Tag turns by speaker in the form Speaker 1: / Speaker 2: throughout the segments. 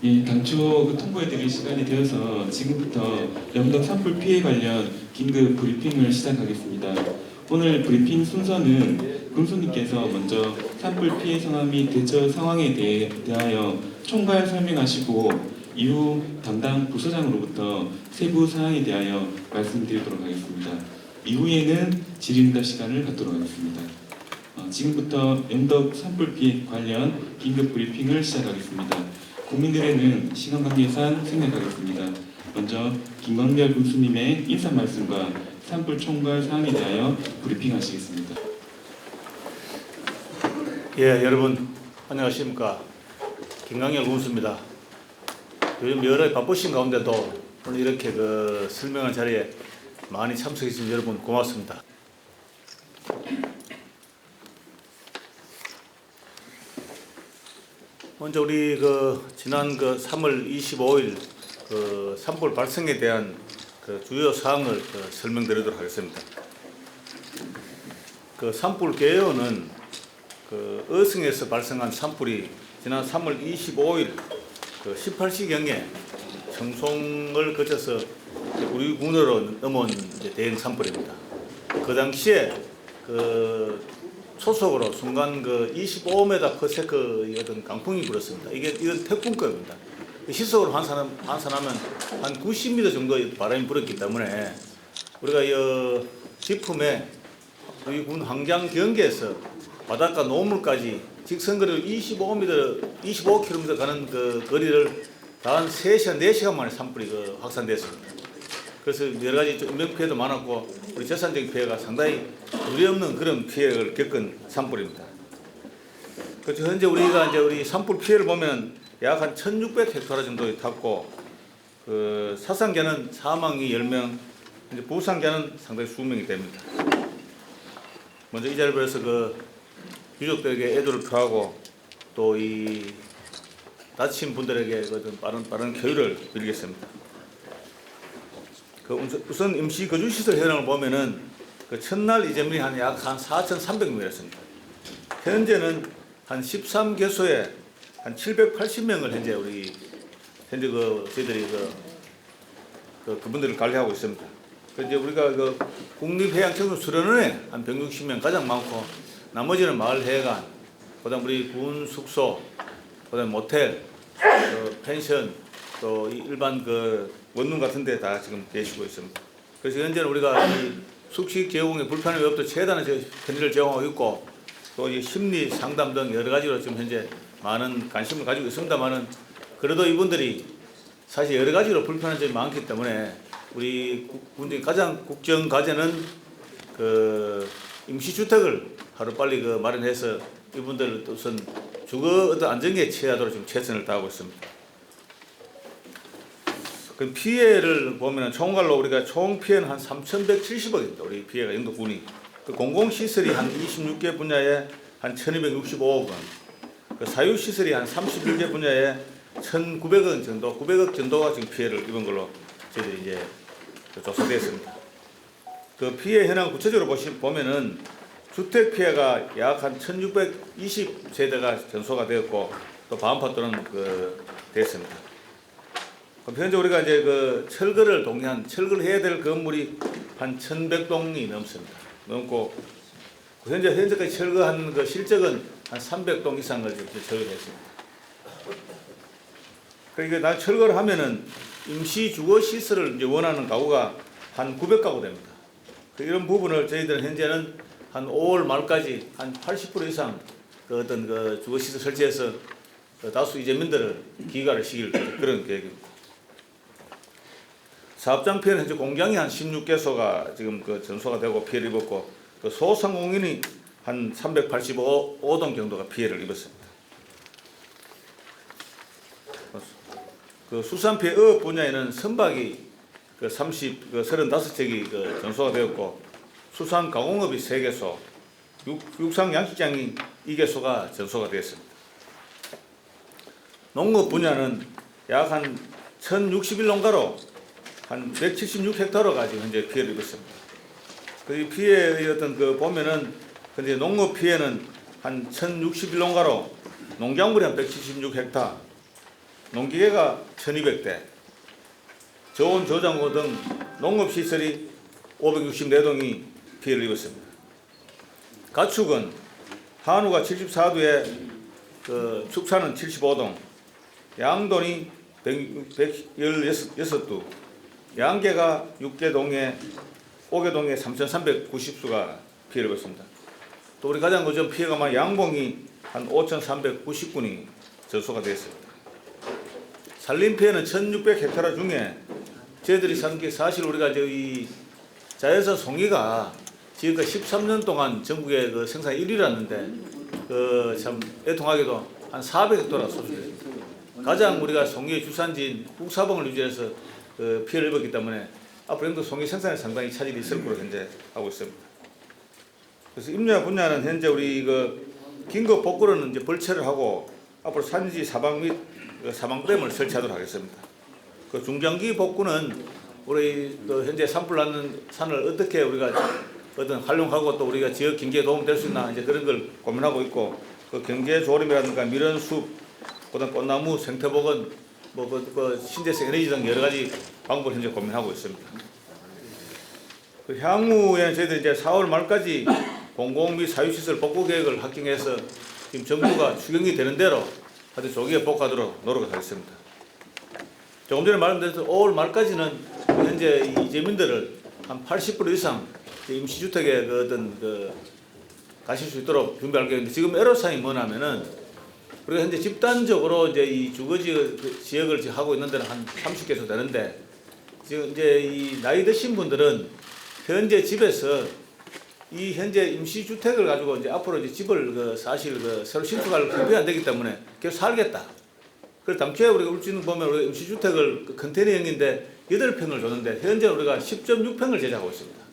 Speaker 1: 예, 당초 통보해드릴 시간이 되어서 지금부터 영덕 산불 피해 관련 긴급 브리핑을 시작하겠습니다. 오늘 브리핑 순서는 군수님께서 먼저 산불 피해 상황 및 대처 상황에 대하여 총괄 설명하시고 이후 담당 부서장으로부터 세부 사항에 대하여 말씀드리도록 하겠습니다. 이후에는 질의응답 시간을 갖도록 하겠습니다. 지금부터 영덕 산불 피해 관련 긴급 브리핑을 시작하겠습니다. 국민들에는 시간 관계상 생략하겠습니다. 먼저 김광별 군수님의 인사 말씀과 산불 총괄 사항에 대하여 브리핑하시겠습니다.
Speaker 2: 예, 여러분 안녕하십니까? 김광열 군수입니다. 요즘 여러 바쁘신 가운데도 오늘 이렇게 설명한 자리에 많이 참석해 주신 여러분 고맙습니다. 먼저 우리 지난 3월 25일 산불 발생에 대한 주요 사항을 설명드리도록 하겠습니다. 산불 개요는 어성에서 발생한 산불이 지난 3월 25일 18시경에 청송을 거쳐서 우리 군으로 넘어온 대형 산불입니다. 그 당시에 초속으로 순간 25m/s의 어떤 강풍이 불었습니다. 이건 태풍급입니다. 시속으로 환산하면 한 90m 정도의 바람이 불었기 때문에 우리가 이 지품에 우리 군 항장 경계에서 바닷가 노물까지 직선거리로 25km 가는 거리를 단 3시간, 4시간 만에 산불이 확산됐습니다. 그래서 여러 가지 인명 피해도 많았고 우리 재산적인 피해가 상당히 두려움없는 그런 피해를 겪은 산불입니다. 그래서 현재 우리가 우리 산불 피해를 보면 약 한 1,600헥타르 정도 탔고 사상자는 사망이 10명, 부상자는 상당히 수명이 됩니다. 먼저 이 자리를 빌어서 유족들에게 애도를 표하고 또 이 다친 분들에게 빠른 쾌유를 빌겠습니다. 우선 임시 거주시설 현황을 보면은 첫날 이재민이 약 4,300명이었습니다. 현재는 한 13개소에 한 780명을 현재 저희들이 그분들을 관리하고 있습니다. 이제 우리가 국립해양청소수련원에 한 160명 가장 많고 나머지는 마을회관, 그다음 우리 군 숙소, 그다음 모텔, 펜션, 또 일반 원룸 같은 데 다 지금 계시고 있습니다. 그래서 현재는 우리가 이 숙식 제공에 불편함이 없도록 최대한의 편의를 제공하고 있고 또 이 심리 상담 등 여러 가지로 지금 현재 많은 관심을 가지고 있습니다만은 그래도 이분들이 사실 여러 가지로 불편한 점이 많기 때문에 우리 군의 가장 국정 과제는 임시주택을 하루빨리 마련해서 이분들 우선 주거 어떤 안정에 취하도록 지금 최선을 다하고 있습니다. 그 피해를 보면 총괄로 우리가 총 피해는 한 3,170억입니다. 우리 피해가 영덕군이 공공시설이 한 26개 분야에 한 1,265억 원, 사유시설이 한 31개 분야에 1,900억 정도, 900억 정도가 지금 피해를 입은 걸로 저희들이 이제 조사되었습니다. 피해 현황 구체적으로 보면은 주택 피해가 약 한 1,620세대가 전소가 되었고 또 반파또는 됐습니다. 그럼 현재 우리가 이제 철거를 철거해야 될 건물이 한 1,100동이 넘습니다. 넘고 현재까지 철거한 실적은 한 300동 이상을 철거했습니다. 그러니까 난 철거를 하면은 임시 주거 시설을 이제 원하는 가구가 한 900가구 됩니다. 이런 부분을 저희들은 현재는 한 5월 말까지 한 80% 이상 어떤 주거 시설 설치해서 다수 이재민들을 기가를 시킬 그런 계획입니다. 사업장 피해는 현재 공장이 한 16개소가 지금 전소가 되고 피해를 입었고 소상공인이 한 385동 정도가 피해를 입었습니다. 그 수산 피해 어업 분야에는 선박이 35척이 전소가 되었고 수산 가공업이 3개소, 육상 양식장이 2개소가 전소가 되었습니다. 농업 분야는 약 한 1061농가로 한 176헥타르가 지금 현재 피해를 입었습니다. 그 피해의 어떤 그 보면은 현재 농업 피해는 한 1061농가로 농작물이 한 176헥타, 농기계가 1200대, 저온 저장고 등 농업시설이 564동이 피해를 입었습니다. 가축은 한우가 74두에 축사는 75동, 양돈이 116두, 양계가 6개동에 5개동에 3,390수가 피해를 입었습니다. 또 우리 가장 그 피해가 많은 양봉이 한 5,390군이 전소가 되었습니다. 산림 피해는 1,600헥타르 중에 저희들이 산 게 사실 우리가 이 자연산 송이가 지금까지 13년 동안 전국의 그 생산 1위라는데 참 애통하게도 한 400헥타르가 소출됐습니다. 가장 우리가 송이의 주산지인 국사봉을 유지해서 피해를 입었기 때문에 앞으로 송이 생산에 상당히 차질이 있을 거로 현재 하고 있습니다. 그래서 임야 분야는 현재 우리 긴급 복구로는 이제 벌채를 하고 앞으로 산지 사방 및 사방댐을 설치하도록 하겠습니다. 그 중장기 복구는 우리 현재 산불 나는 산을 어떻게 우리가 어떤 활용하고 또 우리가 지역 경제에 도움 될 수 있나 이제 그런 걸 고민하고 있고 그 경제 조림이라든가 밀원숲, 그다음 꽃나무 생태복원, 신재생 에너지 등 여러 가지 방법을 현재 고민하고 있습니다. 그 향후에는 저희들 이제 4월 말까지 공공 및 사유시설 복구 계획을 확정해서 지금 정부가 추경이 되는 대로 아주 조기에 복구하도록 노력하겠습니다. 조금 전에 말씀드렸던 5월 말까지는 현재 이재민들을 한 80% 이상 임시주택에 가실 수 있도록 준비할 계획인데 지금 애로사항이 뭐냐면은 우리가 현재 집단적으로 이제 이 주거지 지역을 하고 있는 데는 한 30개소 되는데 지금 이제 이 나이 드신 분들은 현재 집에서 이 현재 임시주택을 가지고 이제 앞으로 이제 집을 사실 새로 신축할 준비가 안 되기 때문에 계속 살겠다. 그래서 당초에 우리가 울진 보면 우리가 임시주택을 컨테이너형인데 8평을 줬는데 현재 우리가 10.6평을 제작하고 있습니다.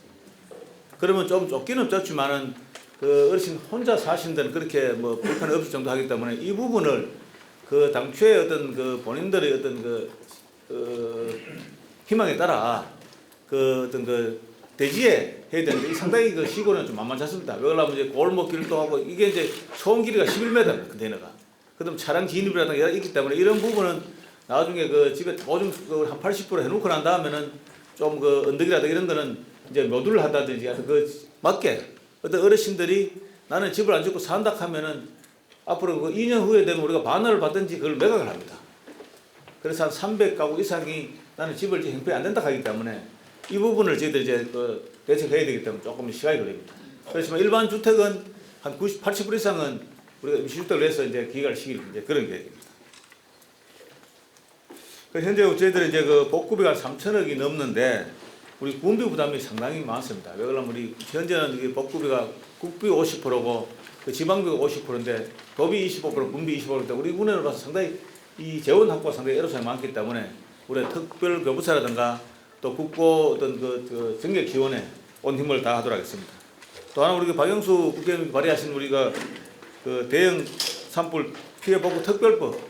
Speaker 2: 그러면 좀 좁기는 좁지만은 어르신 혼자 사시는 데는 그렇게 불편이 없을 정도 하기 때문에 이 부분을 당초에 어떤 본인들의 어떤 희망에 따라 대지에 해야 되는데 상당히 시골은 좀 만만찮습니다. 왜 그러냐면 이제 골목길도 하고 이게 이제 총 길이가 11m입니다. 컨테이너가. 그다음 차량 진입이라든가 여러 있기 때문에 이런 부분은 나중에 집에 보증 한 80% 해놓고 난 다음에는 좀 언덕이라든가 이런 거는 이제 모듈을 한다든지 맞게 어떤 어르신들이 나는 집을 안 짓고 산다 하면은 앞으로 2년 후에 되면 우리가 반환을 받든지 그걸 매각을 합니다. 그래서 한 300가구 이상이 나는 집을 형편이 안 된다 하기 때문에 이 부분을 저희들이 이제 대책해야 되기 때문에 조금 시간이 걸립니다. 그렇지만 일반 주택은 한 90, 80% 이상은 우리가 임시주택을 해서 이제 기획할 시기를 이제 그런 계획입니다. 현재 저희들이 이제 복구비가 3천억이 넘는데 우리 군비 부담이 상당히 많습니다. 왜 그러냐면 우리 현재는 복구비가 국비 50%고 지방비가 50%인데 도비 25%, 군비 25%인데 우리 군에는 봐서 상당히 이 재원 확보가 상당히 애로사항이 많기 때문에 우리 특별 교부사라든가 또 국고 어떤 정책 지원에 온 힘을 다하도록 하겠습니다. 또 하나 우리 박영수 국회의원이 발의하신 우리가 대형 산불 피해 복구 특별법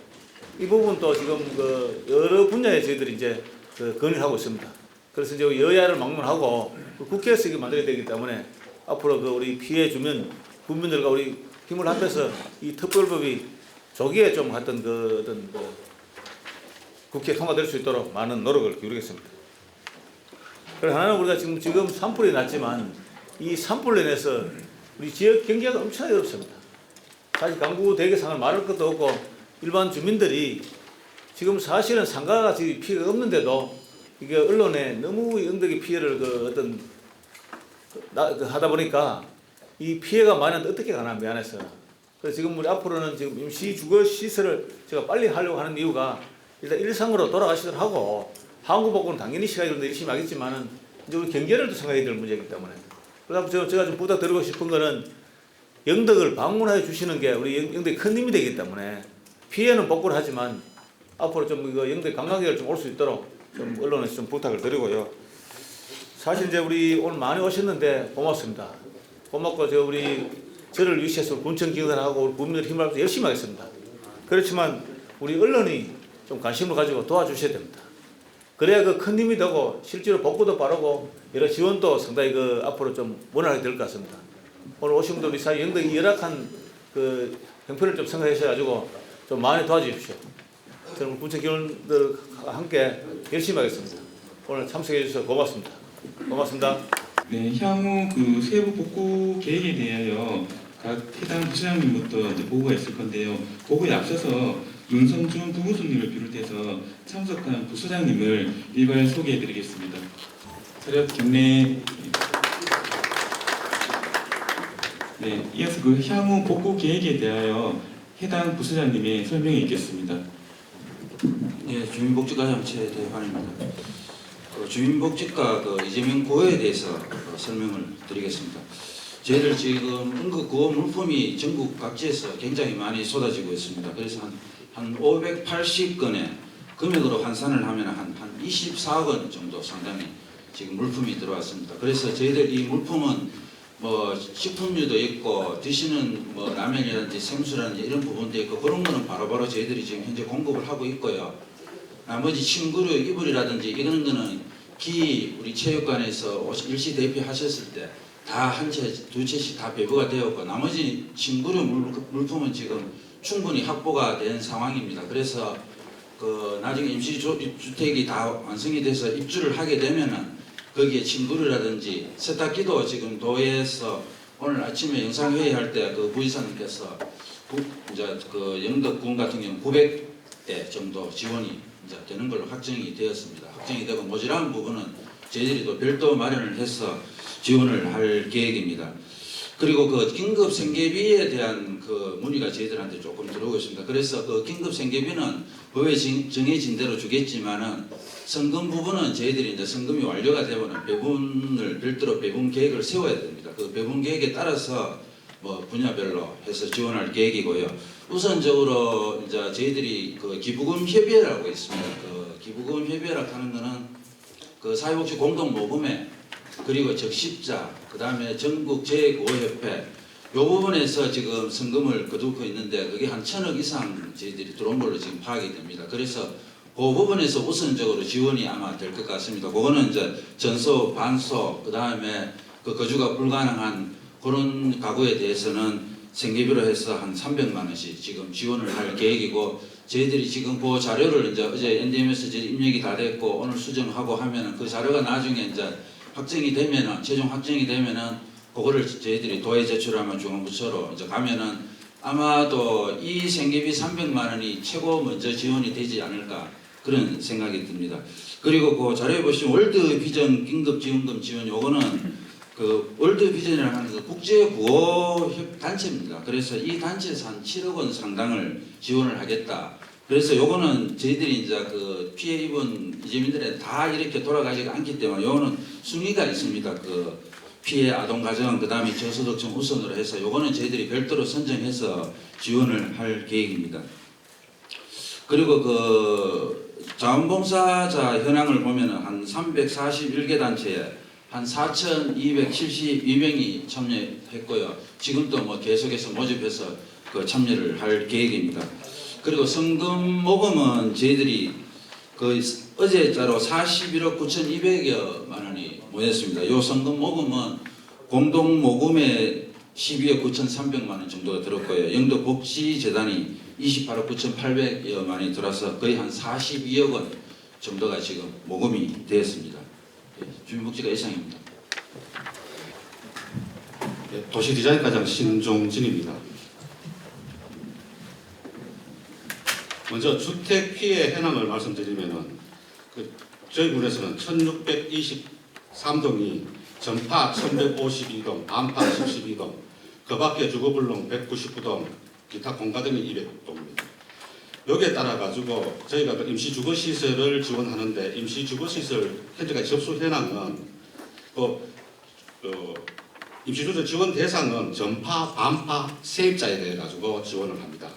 Speaker 2: 이 부분도 지금 여러 분야에 저희들이 이제 건의를 하고 있습니다. 그래서 이제 여야를 막론하고 국회에서 이게 만들어야 되기 때문에 앞으로 우리 피해 주민 국민들과 우리 힘을 합해서 이 특별법이 조기에 좀 어떤 국회에 통과될 수 있도록 많은 노력을 기울이겠습니다. 그리고 하나는 우리가 지금 산불이 났지만 이 산불로 인해서 우리 지역 경제가 엄청나게 어렵습니다. 사실 강구 대개상을 말할 것도 없고 일반 주민들이 지금 사실은 상가가 지금 피해가 없는데도 이게 언론에 너무 영덕의 피해를 하다 보니까 이 피해가 많이 나는데 어떻게 가나 미안해서. 그래서 지금 우리 앞으로는 지금 임시 주거 시설을 제가 빨리 하려고 하는 이유가 일단 일상으로 돌아가시도록 하고 항구복구는 당연히 시간이 좀 열심히 하겠지만은 이제 우리 경제를 생각해야 될 문제이기 때문에. 그래서 제가 좀 부탁드리고 싶은 거는 영덕을 방문해 주시는 게 우리 영덕의 큰 힘이 되기 때문에 피해는 복구를 하지만 앞으로 좀 이거 영덕 관광객을 좀 올 수 있도록 좀 언론에서 좀 부탁을 드리고요. 사실 이제 우리 오늘 많이 오셨는데 고맙습니다. 고맙고 저를 위시해서 군청 기관하고 우리 국민들 힘을 합해서 열심히 하겠습니다. 그렇지만 우리 언론이 좀 관심을 가지고 도와주셔야 됩니다. 그래야 그 큰 힘이 되고 실제로 복구도 빠르고 여러 지원도 상당히 그 앞으로 좀 원활하게 될 것 같습니다. 오늘 오신 분들 우리 사회 영덕이 열악한 그 형편을 좀 생각하셔가지고 좀 많이 도와주십시오. 저는 군청 기관들과 함께 열심히 하겠습니다. 오늘 참석해 주셔서 고맙습니다. 고맙습니다.
Speaker 1: 네, 향후 그 세부 복구 계획에 대하여 각 해당 부시장님부터 이제 보고가 있을 건데요. 보고에 앞서서 윤성준 부부수님을 비롯해서 참석한 부소장님을 일괄 소개해드리겠습니다. 차렷 경례. 네, 이어서 그 향후 복구 계획에 대하여 해당 부소장님의 설명이 있겠습니다.
Speaker 3: 네, 주민복지과 최대환입니다. 주민복지과 이재명 구호에 대해서 설명을 드리겠습니다. 저희들 지금 응급구호 물품이 전국 각지에서 굉장히 많이 쏟아지고 있습니다. 그래서 한 580건의 금액으로 환산을 하면 한 24억 원 정도 상당히 지금 물품이 들어왔습니다. 그래서 저희들 이 물품은 뭐 식품류도 있고 드시는 뭐 라면이라든지 생수라든지 이런 부분도 있고 그런 거는 바로바로 저희들이 지금 현재 공급을 하고 있고요. 나머지 침구류, 이불이라든지 이런 거는 우리 체육관에서 일시 대피하셨을 때 다 한 채, 두 채씩 다 배부가 되었고 나머지 침구류 물품은 지금 충분히 확보가 된 상황입니다. 그래서 나중에 임시주택이 다 완성이 돼서 입주를 하게 되면은 거기에 침구류라든지 세탁기도 지금 도에서 오늘 아침에 영상회의할 때 그 부의사님께서 이제 영덕군 같은 경우 900대 정도 지원이 이제 되는 걸로 확정이 되었습니다. 확정이 되고 모자란 부분은 저희들이 또 별도 마련을 해서 지원을 할 계획입니다. 그리고 긴급 생계비에 대한 문의가 저희들한테 조금 들어오고 있습니다. 그래서 긴급 생계비는 법에 정해진 대로 주겠지만은 성금 부분은 저희들이 이제 성금이 완료가 되면은 별도로 배분 계획을 세워야 됩니다. 그 배분 계획에 따라서 뭐 분야별로 해서 지원할 계획이고요. 우선적으로 이제 저희들이 기부금 협의회라고 있습니다. 기부금 협의회라고 하는 거는 사회복지 공동모금회 그리고 적십자 그다음에 전국 재구호협회 요 부분에서 지금 성금을 거두고 있는데 그게 한 1,000억 이상 저희들이 들어온 걸로 지금 파악이 됩니다. 그래서 그 부분에서 우선적으로 지원이 아마 될 것 같습니다. 그거는 이제 전소, 반소 그다음에 거주가 불가능한 그런 가구에 대해서는 생계비로 해서 한 300만 원씩 지금 지원을 할 계획이고 저희들이 지금 그 자료를 이제 어제 NDM에서 입력이 다 됐고 오늘 수정하고 하면은 그 자료가 나중에 이제 확정이 되면은 최종 확정이 되면은 그거를 저희들이 도에 제출하면 중앙부처로 이제 가면은 아마도 이 생계비 300만 원이 최고 먼저 지원이 되지 않을까 그런 생각이 듭니다. 그리고 그 자료에 보시면 월드비전 긴급지원금 지원 요거는 월드비전이라고 하는 국제구호 단체입니다. 그래서 이 단체에서 한 7억 원 상당을 지원을 하겠다. 그래서 요거는 저희들이 이제 피해 입은 이재민들에 다 이렇게 돌아가지가 않기 때문에 요거는 순위가 있습니다. 피해 아동 가정 그다음에 저소득층 우선으로 해서 요거는 저희들이 별도로 선정해서 지원을 할 계획입니다. 그리고 자원봉사자 현황을 보면은 한 341개 단체에 한 4,272명이 참여했고요. 지금도 뭐 계속해서 모집해서 참여를 할 계획입니다. 그리고 성금 모금은 저희들이 어제자로 41억 9,200여만 원이 모였습니다. 이 성금 모금은 공동 모금에 12억 9,300만 원 정도가 들었고요. 영덕복지재단이 28억 9,800여만 원이 들어서 거의 한 42억 원 정도가 지금 모금이 되었습니다. 주민복지가 이상입니다.
Speaker 4: 도시디자인과장 신종진입니다. 먼저 주택 피해 현황을 말씀드리면은 저희 군에서는 1623동이 전파 1152동, 반파 12동, 그 밖에 주거불능 199동, 기타 공가 등이 200동입니다. 여기에 따라 가지고 저희가 임시주거시설을 지원하는데 임시주거시설 현재까지 접수 현황은 임시주택 지원 대상은 전파, 반파, 세입자에 대해 가지고 지원을 합니다.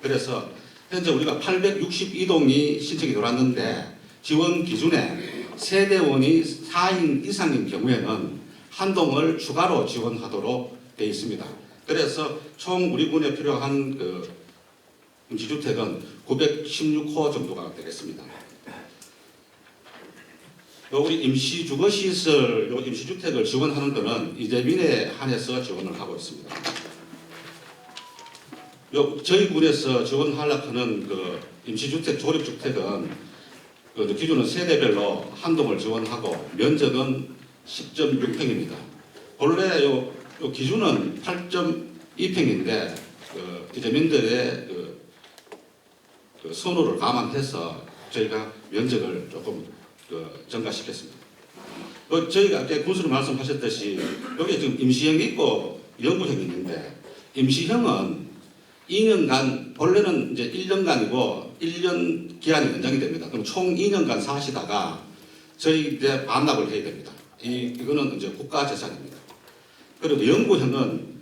Speaker 4: 그래서 현재 우리가 862동이 신청이 들어왔는데 지원 기준에 세대원이 4인 이상인 경우에는 한 동을 추가로 지원하도록 되어 있습니다. 그래서 총 우리 군에 필요한 그 임시주택은 916호 정도가 되겠습니다. 우리 임시주거시설, 임시주택을 지원하는 것은 이재민에 한해서 지원을 하고 있습니다. 저희 군에서 지원하려고 하는 그 임시주택, 조립주택은 그 기준은 세대별로 한 동을 지원하고 면적은 10.6평입니다. 본래 요 기준은 8.2평인데 그 이재민들의 그 선호를 감안해서 저희가 면적을 조금 증가시켰습니다. 저희가 아까 군수님 말씀하셨듯이 여기 지금 임시형이 있고 영구형이 있는데 임시형은 2년간 본래는 이제 1년간이고 1년 기한이 연장이 됩니다. 그럼 총 2년간 사시다가 저희 이제 반납을 해야 됩니다. 이거는 이제 국가 재산입니다. 그리고 영구형은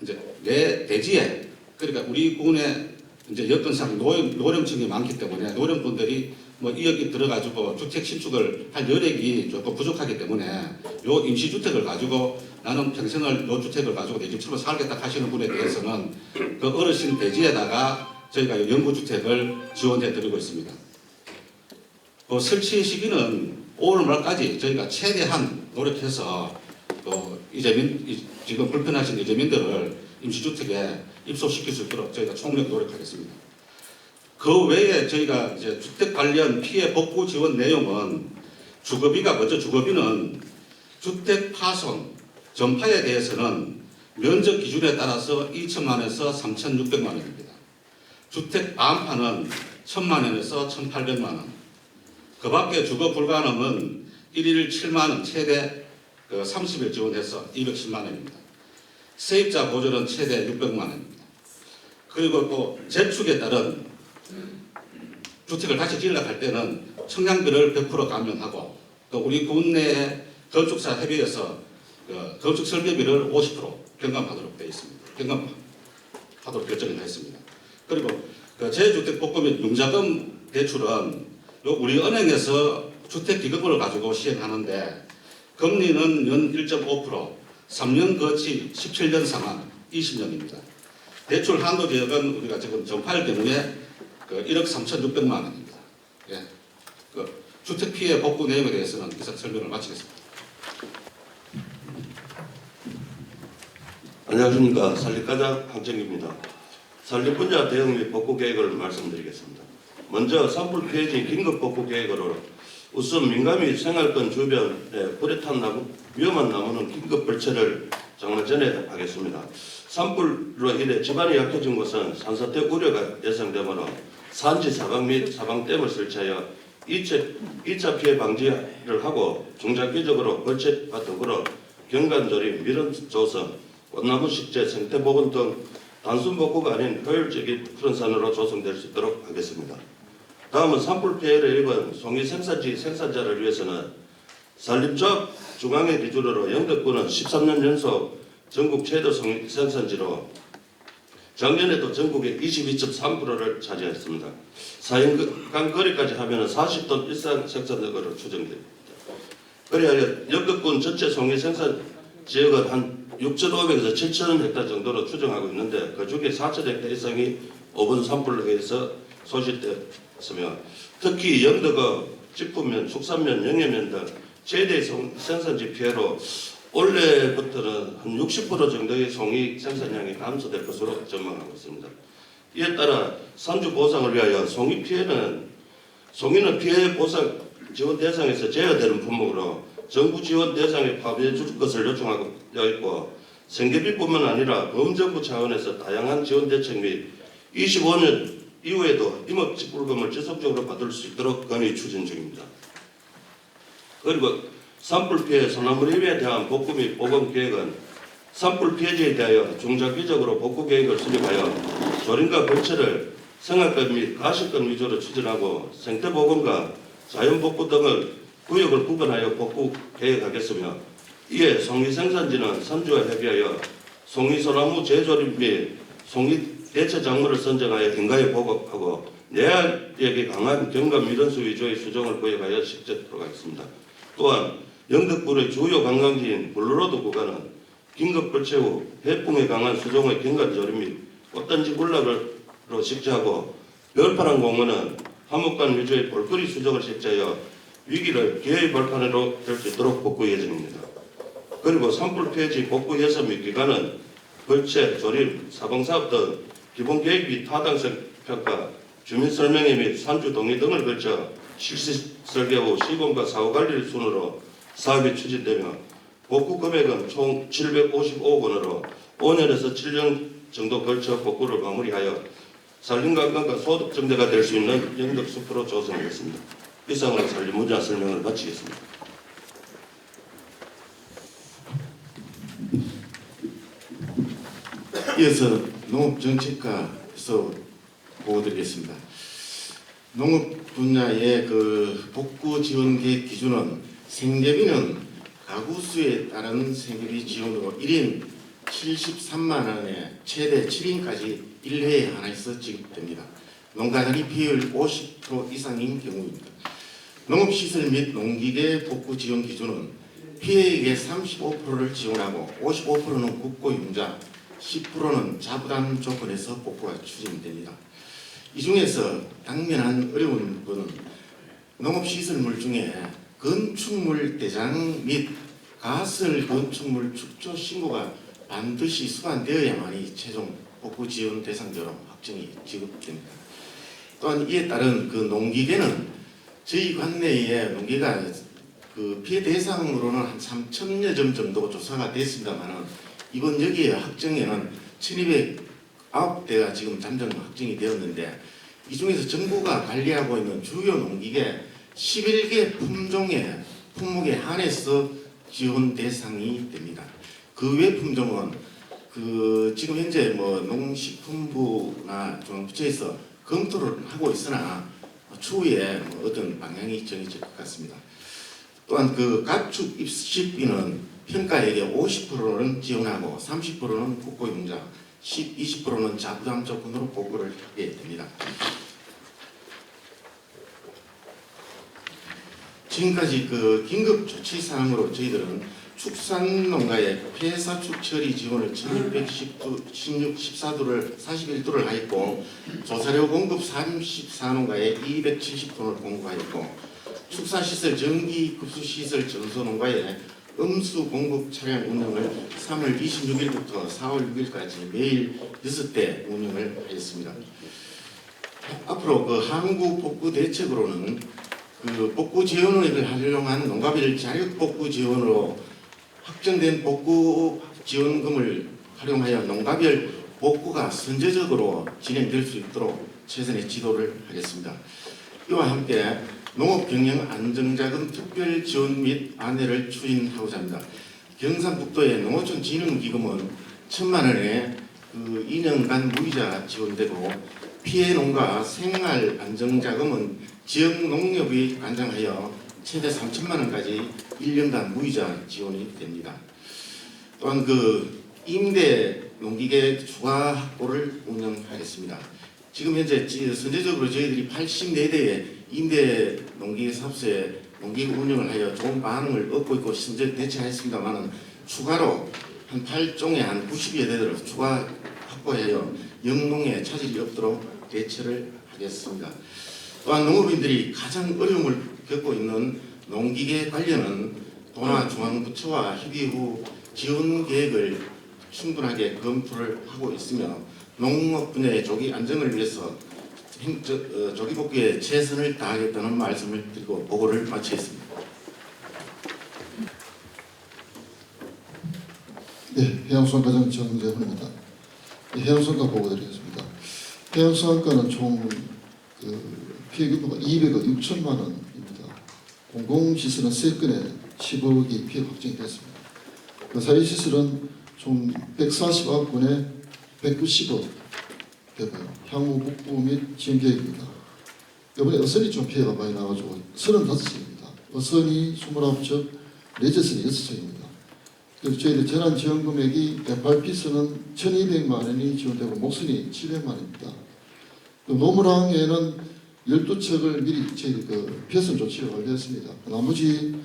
Speaker 4: 이제 내 대지에 그러니까 우리 군에 이제 여건상 노령층이 많기 때문에 노령분들이 뭐 2억이 들어가지고 주택 신축을 할 여력이 조금 부족하기 때문에 요 임시주택을 가지고 나는 평생을 요 주택을 가지고 내 집처럼 살겠다 하시는 분에 대해서는 그 어르신 대지에다가 저희가 영구주택을 지원해 드리고 있습니다. 그 설치 시기는 5월 말까지 저희가 최대한 노력해서 지금 불편하신 이재민들을 임시주택에 입소시킬 수 있도록 저희가 총력 노력하겠습니다. 그 외에 저희가 이제 주택 관련 피해 복구 지원 내용은 주거비가 먼저 주거비는 주택 파손, 전파에 대해서는 면적 기준에 따라서 2천만 원에서 3,600만 원입니다. 주택 반파는 1,000만 원에서 1,800만 원. 그 밖에 주거 불가능은 1일 7만 원, 최대 30일 지원해서 210만 원입니다. 세입자 보존은 최대 600만 원입니다. 그리고 또 재축에 따른 주택을 다시 지으려고 할 때는 청약비를 100% 감면하고 또 우리 군내 건축사 협의회에서 건축 설계비를 50% 경감하도록 되어 있습니다. 경감하도록 결정을 했습니다. 그리고 재주택 복구 및 융자금 대출은 우리 은행에서 주택 기금을 가지고 시행하는데 금리는 연 1.5%, 3년 거치 17년 상환 20년입니다. 대출 한도 지역은 우리가 지금 전파일 경우에 1억 3,600만 원입니다. 예. 주택 피해 복구 내용에 대해서는 이상 설명을 마치겠습니다.
Speaker 5: 안녕하십니까. 산림과장 황정기입니다. 산림 분야 대응 및 복구 계획을 말씀드리겠습니다. 먼저 산불 피해지 긴급 복구 계획으로 우선 민감히 생활권 주변에 불에 탄 나무, 위험한 나무는 긴급 벌채를 장마 전에 하겠습니다. 산불로 인해 집안이 약해진 곳은 산사태 우려가 예상되므로 산지 사방 및 사방댐을 설치하여 2차 피해 방지를 하고 중장기적으로 벌채와 더불어 경관조림, 밀원 조성, 꽃나무 식재, 생태보건 등 단순 복구가 아닌 효율적인 풀은산으로 조성될 수 있도록 하겠습니다. 다음은 산불 피해를 입은 송이 생산지 생산자를 위해서는 산림조합 중앙회 기준으로 영덕군은 13년 연속 전국 최대 송이 생산지로 작년에도 전국의 22.3%를 차지했습니다. 4인간 거리까지 하면 40톤 이상 생산력으로 추정됩니다. 그리하여 영덕군 전체 송이 생산 지역은 한 6,500에서 7,000 헥타 정도로 추정하고 있는데 그 중에 4,000 헥타 이상이 5번 산불로 해서 소실되었으며 특히 영덕의 직분면, 축산면, 영해면 등 최대 생산지 피해로 올해부터는 한 60% 정도의 송이 생산량이 감소될 것으로 전망하고 있습니다. 이에 따라 산주 보상을 위하여 송이는 피해 보상 지원 대상에서 제외되는 품목으로 정부 지원 대상에 포함해 줄 것을 요청하고 있고 생계비뿐만 아니라 범정부 차원에서 다양한 지원 대책 및 25년 이후에도 임업직불금을 지속적으로 받을 수 있도록 건의 추진 중입니다. 그리고 산불 피해 소나무 리뷰에 대한 복구 및 보건 계획은 산불 피해지에 대하여 중장기적으로 복구 계획을 수립하여 조림과 벌채를 생활권 및 가시권 위주로 추진하고 생태보건과 자연복구 등을 구역을 구분하여 복구 계획하겠으며 이에 송이 생산지는 선주와 협의하여 송이 소나무 재조립 및 송이 대체 작물을 선정하여 경과에 보고하고 내알에게 강한 경과 밀원수 위주의 수종을 보역하여 실제토록 하겠습니다. 또한 영덕불의 주요 관광지인 블루로드 구간은 긴급 벌채 후 해풍에 강한 수종의 경과 조립 및 꽃단지 군락으로 식재하고 별파란 공원은 화목관 위주의 볼거리 수종을 식재하여 위기를 기회의 발판으로 될 수 있도록 복구 예정입니다. 그리고 산불 폐지 복구 예산 및 기간은 벌채, 조립, 사봉사업 등 기본 계획 및 타당성 평가, 주민 설명회 및 산주 동의 등을 거쳐 실시 설계 후 시공과 사후 관리를 순으로 사업이 추진되며 복구 금액은 총 755억 원으로 5년에서 7년 정도 걸쳐 복구를 마무리하여 산림관광과 소득 증대가 될 수 있는 영덕숲으로 조성하겠습니다. 이상으로 산림 분야 설명을 마치겠습니다.
Speaker 6: 이어서 농업정책과에서 보고드리겠습니다. 농업 분야의 그 복구 지원 계획 기준은 생계비는 가구 수에 따른 생계비 지원으로 1인 73만 원에 최대 7인까지 1회에 하나에서 지급됩니다. 농가단위 비율 50% 이상인 경우입니다. 농업시설 및 농기계 복구 지원 기준은 피해액의 35%를 지원하고 55%는 국고융자, 10%는 자부담 조건에서 복구가 추진됩니다. 이 중에서 당면한 어려운 것은 농업시설물 중에 건축물 대장 및 가설 건축물 축조 신고가 반드시 수반되어야만이 최종 복구 지원 대상자로 확정이 지급됩니다. 또한 이에 따른 그 농기계는 저희 관내에 농기가 그 피해 대상으로는 한 3,000여 점 정도 조사가 됐습니다만은 이번 여기에 확정에는 1,209대가 지금 잠정 확정이 되었는데 이 중에서 정부가 관리하고 있는 주요 농기계 11개 품종의 품목에 한해서 지원 대상이 됩니다. 그 외 품종은 그 지금 현재 뭐 농식품부나 중앙부처에서 검토를 하고 있으나 추후에 뭐 어떤 방향이 정해질 것 같습니다. 또한 그 가축 입식비는 평가액의 50%는 지원하고 30%는 국고융자, 20%는 자부담 조건으로 복구를 하게 됩니다. 지금까지 그 긴급 조치 사항으로 저희들은 축산농가의 폐사축 처리 지원을 1,614도를 41도를 하였고 조사료 공급 34농가에 270톤을 공급하였고 축사시설 전기급수시설 전소농가에 음수 공급 차량 운영을 3월 26일부터 4월 6일까지 매일 6대 운영을 하였습니다. 앞으로 그 항구 복구 대책으로는 그 복구 지원을 활용한 농가별 자력 복구 지원으로 확정된 복구 지원금을 활용하여 농가별 복구가 선제적으로 진행될 수 있도록 최선의 지도를 하겠습니다. 이와 함께 농업경영 안정자금 특별 지원 및 안내를 추진하고자 합니다. 경상북도의 농어촌 진흥기금은 1,000만 원의 그 2년간 무이자 지원되고 피해 농가 생활 안정자금은 지역 농협이 관장하여 최대 3,000만 원까지 1년간 무이자 지원이 됩니다. 또한 그 임대 농기계 추가 확보를 운영하겠습니다. 지금 현재 선제적으로 저희들이 84대의 임대 농기계 사업소에 농기계 운영을 하여 좋은 반응을 얻고 있고 현재 대체하였습니다만은 추가로 한 8종에 한 90여 대를 추가 확보하여 영농에 차질이 없도록 대처를 하겠습니다. 또한 농업인들이 가장 어려움을 겪고 있는 농기계 관련은 도나 중앙부처와 협의 후 지원 계획을 충분하게 검토를 하고 있으며 농업 분야의 조기 안정을 위해서 조기 복구에 최선을 다하겠다는 말씀을 드리고 보고를 마치겠습니다.
Speaker 7: 네, 해양수산과장 정재훈입니다. 해양수산과 보고드리겠습니다. 해양수산과는 총 피해 규모가 200억 6천만 원입니다. 공공시설은 3건에 10억이 피해 확정이 됐습니다. 그 사이 시설은 총 149건에 190억 되고요. 향후 복구 및 지원 계획입니다. 이번에 어선이 좀 피해가 많이 나가지고 35척입니다. 어선이 29척, 레저선이 6척입니다. 그래서 저희들 재난지원 금액이 FRP에서는 1,200만 원이 지원되고 목선이 700만 원입니다. 그 노무랑에는 12척을 미리 저희들 그 폐선 조치를 완료했습니다. 나머지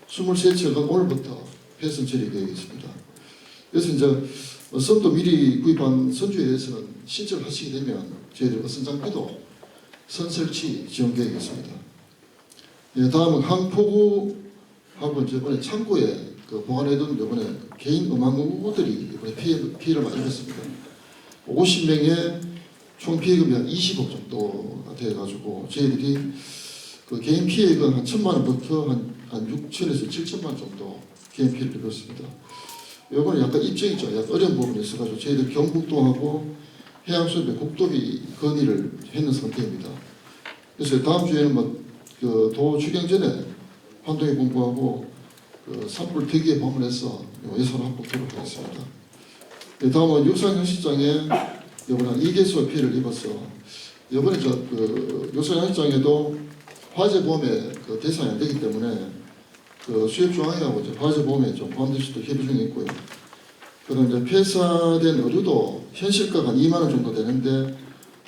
Speaker 7: 23척은 오늘부터 폐선 처리 계획이 있습니다. 그래서 이제 선도 미리 구입한 선주에 대해서는 신청을 하시게 되면 저희들 어선 장비도 선 설치 지원 계획이 있습니다. 예, 다음은 항포구하고 이번에 창고에 그 보관해둔 이번에 개인 음악무들이 이번에 피해를 많이 입었습니다. 50명의 총 피해금이 한 20억 정도가 돼가지고 저희들이 그 개인 피해액은 한 1,000만 원부터 한 6천에서 7천만 원 정도 개인 피해를 입었습니다. 이거는 약간 입증이 좀 약간 어려운 부분이 있어가지고 저희들 경북도하고 해양수협회 국도비 건의를 했는 상태입니다. 그래서 다음 주에는 그도 추경 전에 환동에 공부하고 그 산불 특위에 방문해서 예산을 확보하도록 하겠습니다. 다음은 육상연식장에 이번에 한 2개소 피해를 입어서 이번에 그 육상연식장에도 화재 보험에 그 대상이 안 되기 때문에 그 수협 중앙회하고 이제 화재 보험에 좀 포함될 수도 협의 중에 있고요. 그다음 이제 폐사된 의류도 현실가가 한 2만 원 정도 되는데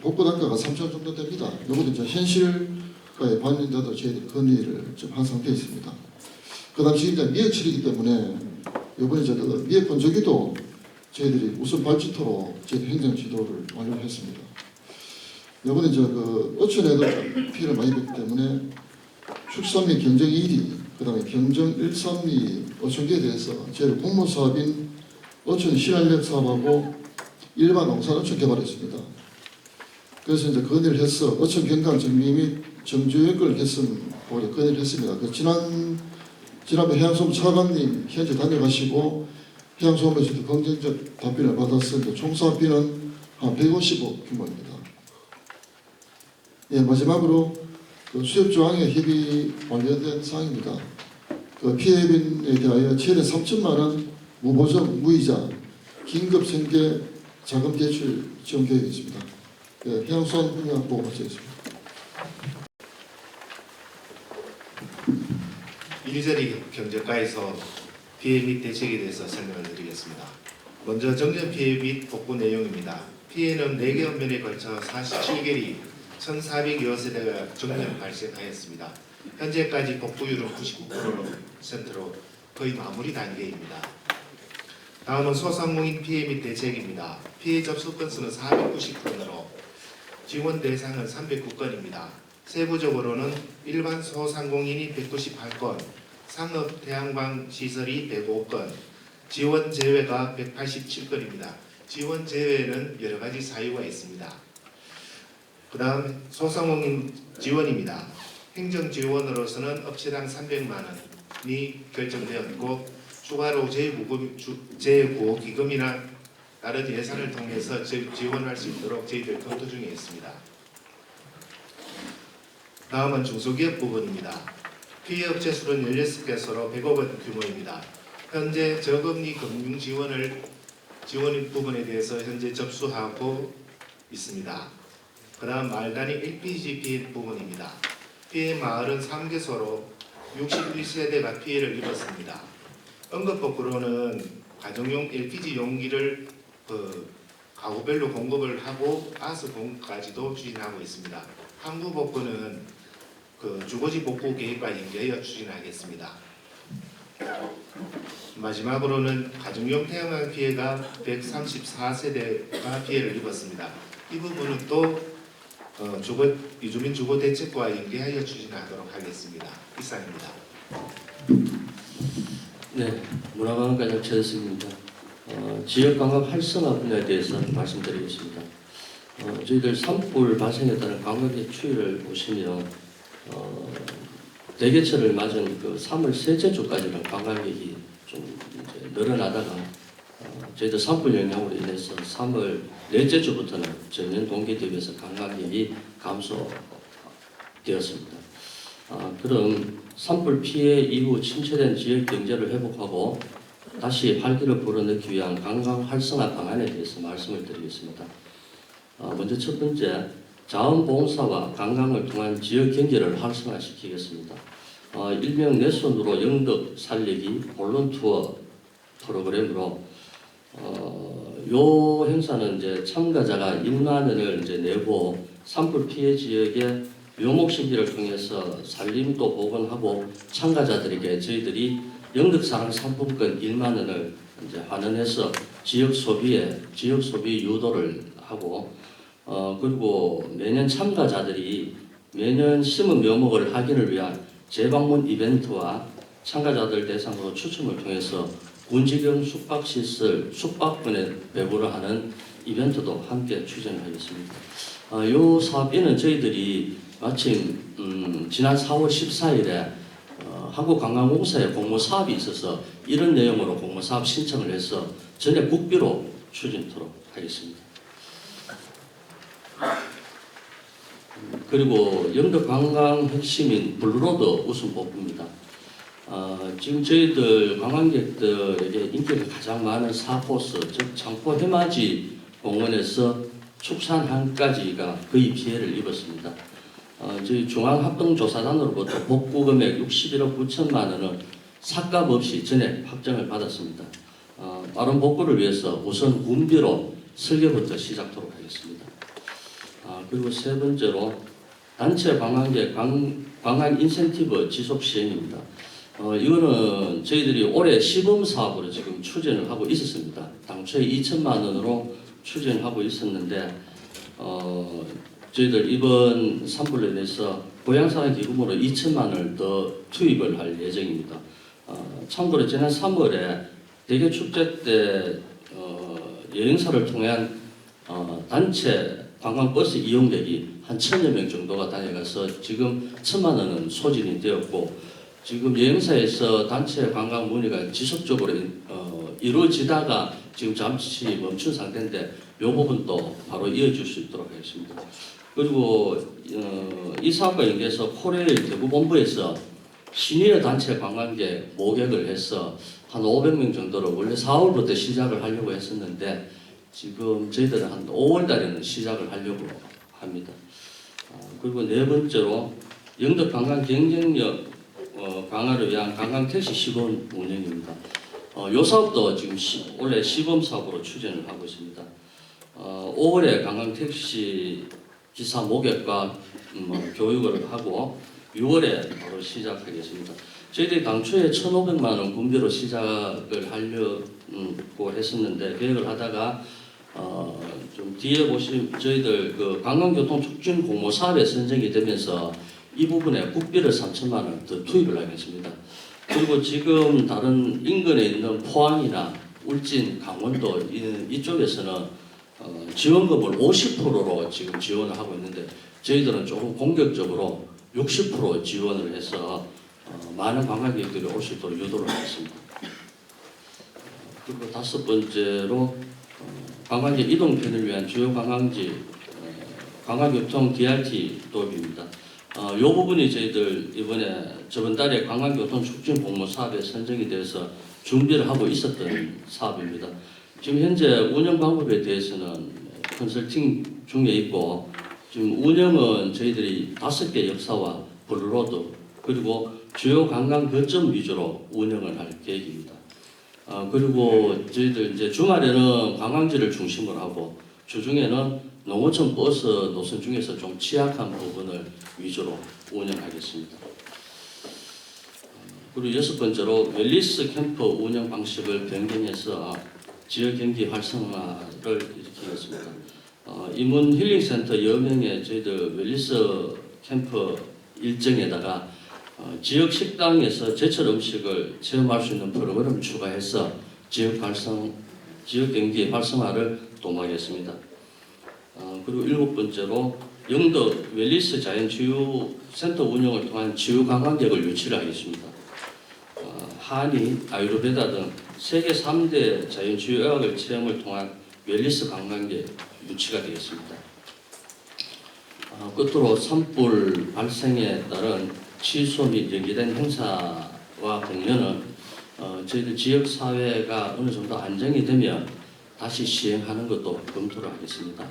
Speaker 7: 복구 단가가 3천 원 정도 됩니다. 이것도 이제 현실가에 반영돼도 저희들이 건의를 좀 한 상태에 있습니다. 그다음 지금 이제 미역 처리이기 때문에 이번에 이제 그 미역 건조기도 저희들이 우선 발주토로 저희들 행정 지도를 완료했습니다. 이번에 이제 그 어촌에도 피해를 많이 입었기 때문에 축산미 경정 1위, 그다음에 경정 132 어촌기에 대해서 저희들 공모 사업인 어촌 신활력 사업하고 일반 농산 어촌 개발했습니다. 그래서 이제 건의를 해서 어촌 경강 정비 및 정주여건 개선 보고에 건의를 했습니다. 그 지난번 해양소음 차관님 현재 다녀가시고 해양소음에서도 긍정적 답변을 받았습니다. 총 사업비는 한 150억 규모입니다. 예, 마지막으로 그 수협조항의 협의 완료된 사항입니다. 그 피해빈에 대하여 최대 3천만 원 무보정 무이자 긴급 생계 자금 대출 지원 계획이 있습니다. 예, 해양수산 분야 보고 마치겠습니다.
Speaker 6: 이리저리 경제과에서 피해 및 대책에 대해서 설명을 드리겠습니다. 먼저 정전 피해 및 복구 내용입니다. 피해는 4개 읍면에 걸쳐 47개리 1,400여 세대가 정전 발생하였습니다. 현재까지 복구율은 99%로 거의 마무리 단계입니다. 다음은 소상공인 피해 및 대책입니다. 피해 접수 건수는 490건으로 지원 대상은 309건입니다. 세부적으로는 일반 소상공인이 198건, 상업 태양광 시설이 105건, 지원 제외가 187건입니다. 지원 제외는 여러 가지 사유가 있습니다. 그 다음 소상공인 지원입니다. 행정 지원으로서는 업체당 300만 원이 결정되었고 추가로 제9기금이나 다른 예산을 통해서 지원할 수 있도록 저희들 검토 중에 있습니다. 다음은 중소기업 부분입니다. 피해 업체 수는 16개소로 100억 원 규모입니다. 현재 저금리 금융 지원 부분에 대해서 현재 접수하고 있습니다. 그 다음 말단위 LPG 피해 부분입니다. 피해 마을은 3개소로 61세대가 피해를 입었습니다. 응급복구로는 가정용 LPG 용기를 가구별로 공급을 하고 가스 공급까지도 추진하고 있습니다. 항구복구는 주거지 복구 계획과 연계하여 추진하겠습니다. 마지막으로는 가정용 태양광 피해가 134세대가 피해를 입었습니다. 이 부분은 또 이주민 주거 대책과 연계하여 추진하도록 하겠습니다. 이상입니다.
Speaker 8: 네, 문화관광과장 최대승입니다. 지역관광 활성화 분야에 대해서 말씀드리겠습니다. 저희들 산불 발생에 따른 관광객 추이를 보시면 대개철을 맞은 그 3월 셋째 주까지는 관광객이 좀 이제 늘어나다가 저희들 산불 영향으로 인해서 3월 넷째 주부터는 전년 동기 대비해서 관광객이 감소되었습니다. 그럼 산불 피해 이후 침체된 지역 경제를 회복하고 다시 활기를 불어넣기 위한 관광 활성화 방안에 대해서 말씀을 드리겠습니다. 먼저 첫 번째, 자원봉사와 관광을 통한 지역 경제를 활성화시키겠습니다. 일명 내 손으로 영덕 살리기, 본론 투어 프로그램으로 요 행사는 이제 참가자가 1만 원을 이제 내고 산불 피해 지역의 묘목시기를 통해서 산림도 복원하고 참가자들에게 저희들이 영덕사랑 상품권 1만 원을 이제 환원해서 지역 소비 유도를 하고 그리고 매년 참가자들이 매년 심은 묘목을 확인을 위한 재방문 이벤트와 참가자들 대상으로 추첨을 통해서 군지경 숙박시설 숙박권에 배부를 하는 이벤트도 함께 추진하겠습니다. 이 사업에는 저희들이 마침 지난 4월 14일에 한국관광공사에 공모 사업이 있어서 이런 내용으로 공모 사업 신청을 해서 전액 국비로 추진토록 하겠습니다. 그리고 영덕 관광 핵심인 블루로드 우승 뽑기입니다. 지금 저희들 관광객들에게 인기가 가장 많은 4코스, 즉 창포 해맞이 공원에서 축산항까지가 거의 피해를 입었습니다. 저희 중앙합동조사단으로부터 복구 금액 61억 9천만 원은 삭감 없이 전액 확정을 받았습니다. 빠른 복구를 위해서 우선 군비로 설계부터 시작하도록 하겠습니다. 그리고 세 번째로 단체 관광객 관광 인센티브 지속 시행입니다. 이거는 저희들이 올해 시범 사업으로 지금 추진을 하고 있었습니다. 당초에 2천만 원으로 추진하고 있었는데 저희들 이번 산불로 인해서 고향사랑 기금으로 2천만 원을 더 투입을 할 예정입니다. 참고로 지난 3월에 대게축제 때 여행사를 통한 단체 관광버스 이용객이 한 1,000여 명 정도가 다녀가서 지금 1,000만 원은 소진이 되었고 지금 여행사에서 단체 관광 문의가 지속적으로 이루어지다가 지금 잠시 멈춘 상태인데 이 부분도 바로 이어질 수 있도록 하겠습니다. 그리고 이 사업과 연계해서 코레일 대구본부에서 시니어 단체 관광객 모객을 해서 한 500명 정도로 원래 4월부터 시작을 하려고 했었는데 지금 저희들은 한 5월 달에는 시작을 하려고 합니다. 그리고 네 번째로 영덕 관광 경쟁력 강화를 위한 관광 택시 시범 운영입니다. 이 사업도 지금 원래 시범 사업으로 추진을 하고 있습니다. 5월에 관광 택시 기사 모객과 교육을 하고 6월에 바로 시작하겠습니다. 저희들이 당초에 1,500만 원 군비로 시작을 하려고 했었는데 계획을 하다가 좀 뒤에 보시면 저희들 그 관광교통 촉진 공모 사업에 선정이 되면서 이 부분에 국비를 3천만 원 더 투입을 하겠습니다. 그리고 지금 다른 인근에 있는 포항이나 울진, 강원도 이쪽에서는 지원금을 50%로 지금 지원을 하고 있는데 저희들은 조금 공격적으로 60% 지원을 해서 많은 관광객들이 올 수 있도록 유도를 하겠습니다. 그리고 다섯 번째로 관광객 이동 편을 위한 주요 관광지 관광교통 DRT 도입입니다. 이 부분이 저희들 이번에 저번 달에 관광교통 촉진 공모 사업에 선정이 되어서 준비를 하고 있었던 사업입니다. 지금 현재 운영 방법에 대해서는 컨설팅 중에 있고 지금 운영은 저희들이 5개 역사와 블루로드 그리고 주요 관광 거점 위주로 운영을 할 계획입니다. 그리고 저희들 이제 주말에는 관광지를 중심으로 하고 주중에는 농어촌 버스 노선 중에서 좀 취약한 부분을 위주로 운영하겠습니다. 그리고 여섯 번째로 웰니스 캠프 운영 방식을 변경해서 지역 경기 활성화를 일으키겠습니다. 이문 힐링센터 여명의 저희들 웰니스 캠프 일정에다가 지역 식당에서 제철 음식을 체험할 수 있는 프로그램을 추가해서 지역 경기 활성화를 도모하겠습니다. 그리고 일곱 번째로 영덕 웰니스 자연치유센터 운영을 통한 치유관광객을 유치를 하겠습니다. 한의, 아유르베다 등 세계 3대 자연치유의학을 체험을 통한 웰니스 관광객 유치가 되겠습니다. 끝으로 산불 발생에 따른 취소 및 연기된 행사와 공연은 저희들 지역사회가 어느 정도 안정이 되면 다시 시행하는 것도 검토를 하겠습니다.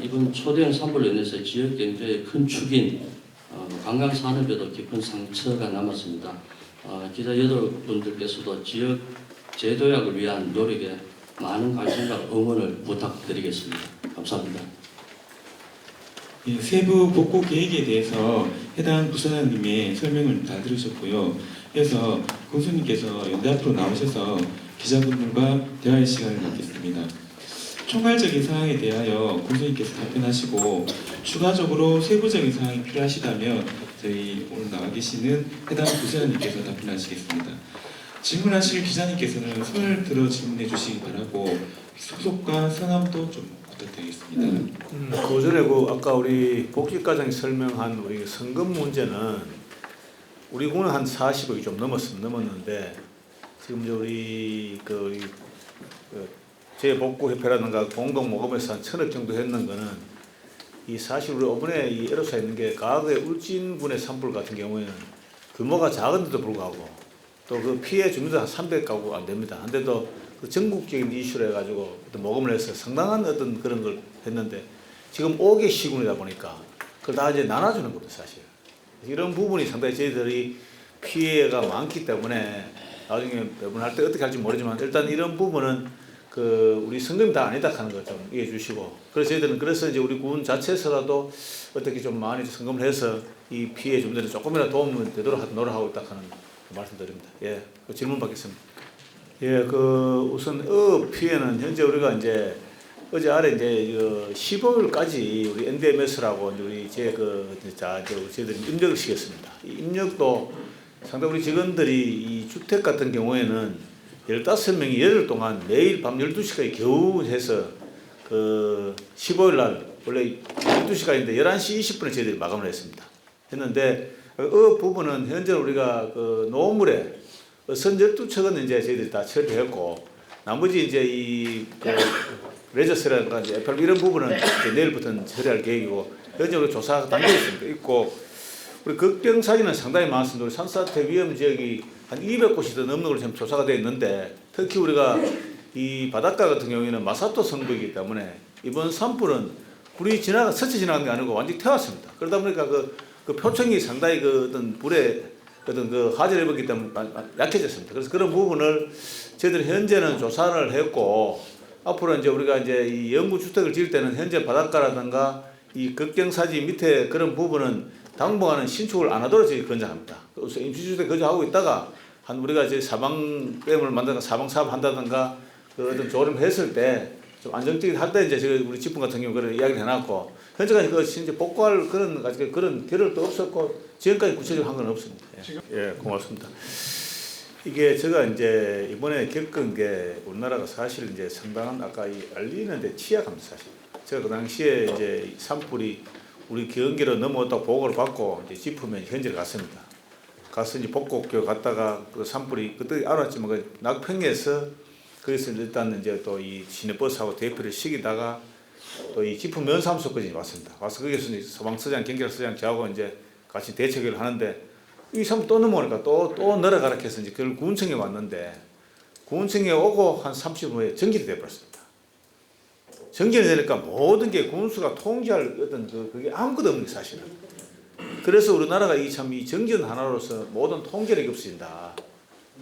Speaker 8: 이번 초대형 산불로 인해서 지역 경제의 큰 축인 관광산업에도 깊은 상처가 남았습니다. 기자 여러분들께서도 지역 재도약을 위한 노력에 많은 관심과 응원을 부탁드리겠습니다. 감사합니다.
Speaker 1: 예, 세부 복구 계획에 대해서 해당 부사장님의 설명을 다 들으셨고요. 그래서 군수님께서 연대 앞으로 나오셔서 기자분들과 대화의 시간을 갖겠습니다. 총괄적인 사항에 대하여 군수님께서 답변하시고 추가적으로 세부적인 사항이 필요하시다면 저희 오늘 나와 계시는 해당 부사장님께서 답변하시겠습니다. 질문하실 기자님께서는 손을 들어 질문해 주시기 바라고 소속과 성함도 좀 부탁드리겠습니다.
Speaker 2: 그 전에 아까 우리 복지과장이 설명한 우리 성금 문제는 우리 군은 한 40억이 좀 넘었는데 지금 이제 우리 재복구협회라든가 공동모금에서 한 1,000억 정도 했는 거는 이 사실 우리 이번에 이 에러사 있는 게 과거에 울진군의 산불 같은 경우에는 규모가 작은데도 불구하고 또 그 피해 주민들 한 300가구 안 됩니다. 한데도 그 전국적인 이슈로 해가지고 어떤 모금을 해서 상당한 어떤 그런 걸 했는데 지금 5개 시군이다 보니까 그걸 다 이제 나눠주는 것도 사실 이런 부분이 상당히 저희들이 피해가 많기 때문에 나중에 배분할 때 어떻게 할지 모르지만 일단 이런 부분은 그 우리 성금이 다 아니다 하는 거 좀 이해해 주시고 그래서 저희들은 그래서 이제 우리 군 자체에서라도 어떻게 좀 많이 성금을 해서 이 피해 주민들이 조금이라도 도움이 되도록 노력하고 있다 하는 말씀드립니다. 예, 그 질문 받겠습니다. 예, 그 우선 피해는 현재 우리가 이제 어제 아래 이제 15일까지 우리 NDMS라고 우리 저희들이 입력을 시켰습니다. 이 입력도 상당히 우리 직원들이 이 주택 같은 경우에는 15명이 열흘 동안 매일 밤 12시까지 겨우 해서 그 15일 날 원래 12시까지인데 11시 20분에 저희들이 마감을 했는데 그 부분은 현재 우리가 그 노물에 선 12척은 이제 저희들이 다 처리했고 나머지 이제 그 레저스라든가 이제 FRB 이런 부분은 이제 내일부터는 처리할 계획이고 현재 우리 조사 단계에 있고 우리 극경 사진은 상당히 많습니다. 우리 산사태 위험 지역이 한 200곳이 더 넘는 걸로 지금 조사가 되어 있는데 특히 우리가 이 바닷가 같은 경우에는 마사토 성부이기 때문에 이번 산불은 불이 스쳐 지나간 게 아니고 완전히 태웠습니다. 그러다 보니까 그 표층이 상당히 그 어떤 불에 어떤 그 화재를 입었기 때문에 약해졌습니다. 그래서 그런 부분을 저희들이 현재는 조사를 했고 앞으로 이제 우리가 이제 이 영구 주택을 지을 때는 현재 바닷가라든가 이 극경사지 밑에 그런 부분은 당분간은 신축을 안 하도록 저희 권장합니다. 그래서 임시주택 거주하고 있다가 한 우리가 이제 사방댐을 만든가 사방 사업 한다든가 그 어떤 조례를 했을 때 좀 안정적인 할 때 이제 저희 우리 집분 같은 경우 그런 이야기를 해놨고 현재까지 그 진짜 복구할 그런 계획도 없었고 지금까지 구체적으로 한 건 없습니다. 예, 고맙습니다. 이게 제가 이제 이번에 겪은 게 우리나라가 사실 이제 상당한 아까 이 알리는데 취약합니다 사실. 제가 그 당시에 이제 산불이 우리 경기로 넘어왔다고 보고를 받고 이제 짚으면 현지를 갔습니다. 가서 이제 복구학교 갔다가 그 산불이 그때 알았지만 그 낙평에서 거기서 일단 이제 또 이 시내버스하고 대피를 시키다가 또 이 짚은 면사무소까지 왔습니다. 와서 거기서 이제 소방서장, 경찰서장 저하고 이제 같이 대책을 하는데 이 산불 또 넘어오니까 또 내려가라 해서 이제 그걸 군청에 왔는데 군청에 오고 한 30분 후에 전기가 돼버렸습니다. 전기가 되니까 모든 게 군수가 통제할 어떤 그게 아무것도 없는 게 사실은. 그래서 우리나라가 이 전기전 하나로서 모든 통제력이 없어진다.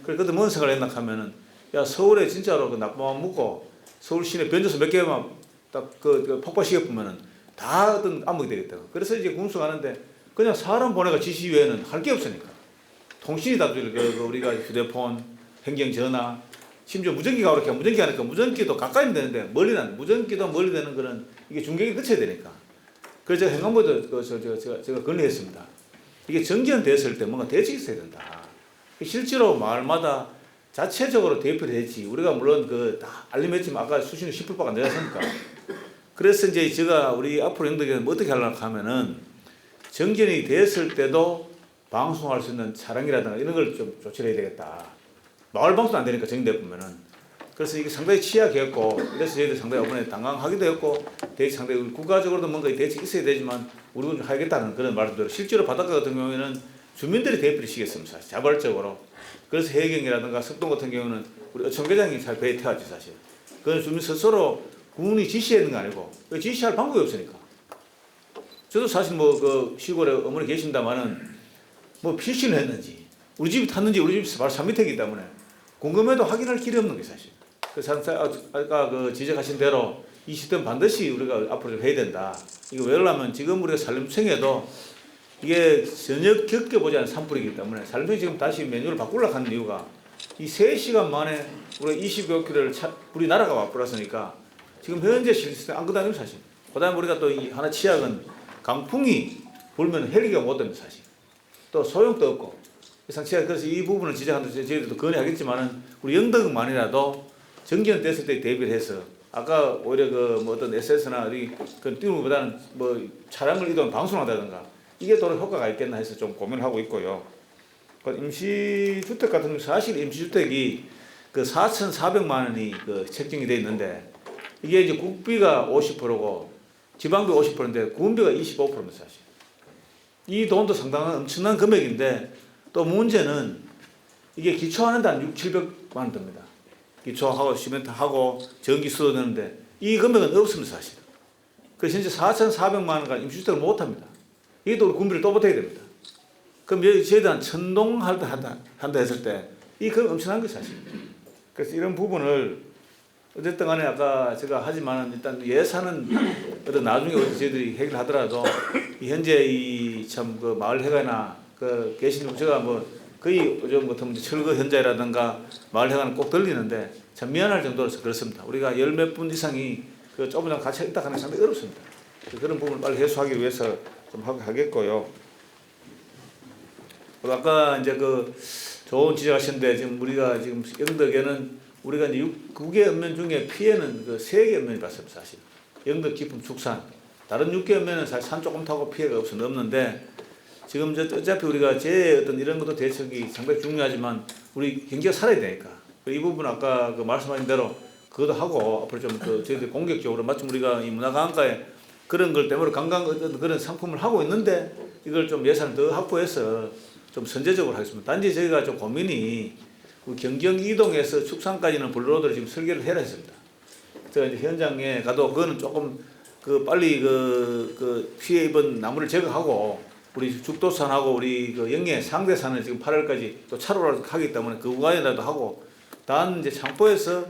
Speaker 2: 그래서 뭔 생각을 했나 하면은 야 서울에 진짜로 그 나쁜 묻고 서울 시내 변조소 몇 개만 딱 그 폭발시켜 보면은 다 어떤 암흑이 되겠다. 그래서 이제 군수가 하는데 그냥 사람 보내가 지시 외에는 할 게 없으니까 통신이 다 우리가 휴대폰, 행정전화, 심지어 무전기가 그렇게 무전기 하니까 무전기도 가까이면 되는데 무전기도 멀리 되는 거는 이게 중계기 거쳐야 되니까. 그래서 제가 행안부에도 제가 건의했습니다. 이게 정전됐을 때 뭔가 대책이 있어야 된다. 실제로 마을마다 자체적으로 대피를 했지. 우리가 물론 다 알림했지만 아까 수신료 10%밖에 안 되지 않습니까? 그래서 이제 제가 우리 앞으로 행동에 어떻게 하려고 하면은 정전이 됐을 때도 방송할 수 있는 차량이라든가 이런 걸 좀 조치를 해야 되겠다. 마을 방송 안 되니까 정전돼 보면은. 그래서 이게 상당히 취약했고 그래서 저희들 상당히 이번에 당황하기도 했고 대책 상당히 국가적으로도 뭔가 대책이 있어야 되지만 우리는 좀 하겠다는 그런 말씀대로 실제로 바닷가 같은 경우에는 주민들이 대피를 시켰습니다. 사실 자발적으로. 그래서 해경이라든가 석동 같은 경우는 우리 어청계장이 잘 배에 태웠지 사실. 그건 주민 스스로 군이 지시하는 거 아니고 지시할 방법이 없으니까. 저도 사실 그 시골에 어머니 계신다마는 필시를 했는지 우리 집이 탔는지 우리 집이 바로 3m이기 때문에 궁금해도 확인할 길이 없는 게 사실. 아까 그 지적하신 대로 이 시스템 반드시 우리가 앞으로 좀 해야 된다. 이거 왜 그러냐면 지금 우리가 산림청에도 이게 전혀 겪어보지 않은 산불이기 때문에 산림청이 지금 다시 메뉴를 바꾸려고 하는 이유가 이 3시간 만에 우리가 25km를 불이 날아가 와버렸으니까 지금 현재 시스템 안 그다음에 사실. 그다음에 우리가 또 이 하나 치약은 강풍이 불면 헬기가 못 됩니다 사실. 또 소용도 없고 상치가 그래서 이 부분을 지적하는데 저희들도 건의하겠지만은 우리 영덕만이라도 정기현 됐을 때 대비를 해서 아까 오히려 그 뭐 어떤 SS나 우리 그 띄우기보다는 뭐 차량을 이동 방송한다든가 이게 더 효과가 있겠나 해서 좀 고민을 하고 있고요. 그 임시주택 같은 경우 사실 임시주택이 그 4,400만 원이 그 책정이 돼 있는데 이게 이제 국비가 50%고 지방비 50%인데 군비가 25%입니다 사실. 이 돈도 상당한 엄청난 금액인데 또 문제는 이게 기초하는데 한 600~700만 원 듭니다. 기초하고 시멘트하고 전기 수도 되는데 이 금액은 없습니다 사실. 그래서 현재 4,400만 원까지 임시주택을 못합니다. 이게 또 우리 군비를 또 버텨야 됩니다. 그럼 저희들한 천동한다 했을 때 이 금액 엄청난 게 사실. 그래서 이런 부분을 어쨌든 간에 아까 제가 하지만 일단 예산은 어떤 나중에 저희들이 해결하더라도 이 현재 이 참 그 마을회관이나 그 계신 제가 뭐 거의 요즘 같은 철거 현장이라든가 마을회관은 꼭 들리는데 참 미안할 정도로 그렇습니다. 우리가 10몇 분 이상이 그 좁은 장 같이 있다 하는 게 상당히 어렵습니다. 그런 부분을 빨리 해소하기 위해서 좀 하겠고요. 그리고 아까 이제 그 좋은 지적하셨는데 지금 우리가 지금 영덕에는 우리가 이제 9개 읍면 중에 피해는 그 3개 읍면이 봤습니다 사실. 영덕 깊은 축산. 다른 6개 읍면은 사실 산 조금 타고 피해가 없는데 지금 어차피 우리가 제 어떤 이런 것도 대책이 상당히 중요하지만 우리 경기가 살아야 되니까 이 부분 아까 그 말씀하신 대로 그것도 하고 앞으로 좀 그 저희들 공격적으로 마침 우리가 이 문화관광가에 그런 걸 때문에 관광 어떤 그런 상품을 하고 있는데 이걸 좀 예산을 더 확보해서 좀 선제적으로 하겠습니다. 단지 저희가 좀 고민이 경경 이동해서 축산까지는 블루로드를 지금 설계를 해야 했습니다. 제가 이제 현장에 가도 그거는 조금 그 빨리 그 피해 입은 나무를 제거하고 우리 죽도산하고 우리 그 영예 상대산을 지금 8월까지 또 차로를 하기 때문에 그 구간이라도 하고 단 이제 창포에서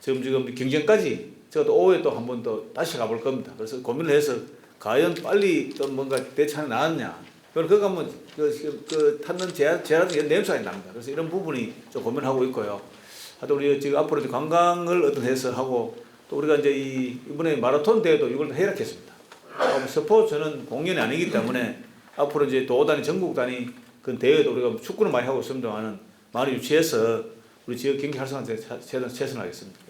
Speaker 2: 지금 경전까지 제가 또 오후에 또 한 번 또 다시 가볼 겁니다. 그래서 고민을 해서 과연 빨리 또 뭔가 대책이 나왔냐. 그거 가면 그 탔는 제라도 냄새가 납니다. 그래서 이런 부분이 좀 고민하고 있고요. 하여튼 우리 지금 앞으로 이제 관광을 어떤 해서 하고 또 우리가 이제 이번에 마라톤 대회도 이걸 해약했습니다. 스포츠는 공연이 아니기 때문에 앞으로 이제 도 단위 전국 단위 그 대회도 우리가 축구는 많이 하고 있습니다만은 많이 유치해서 우리 지역 경기 활성화에 최선하겠습니다.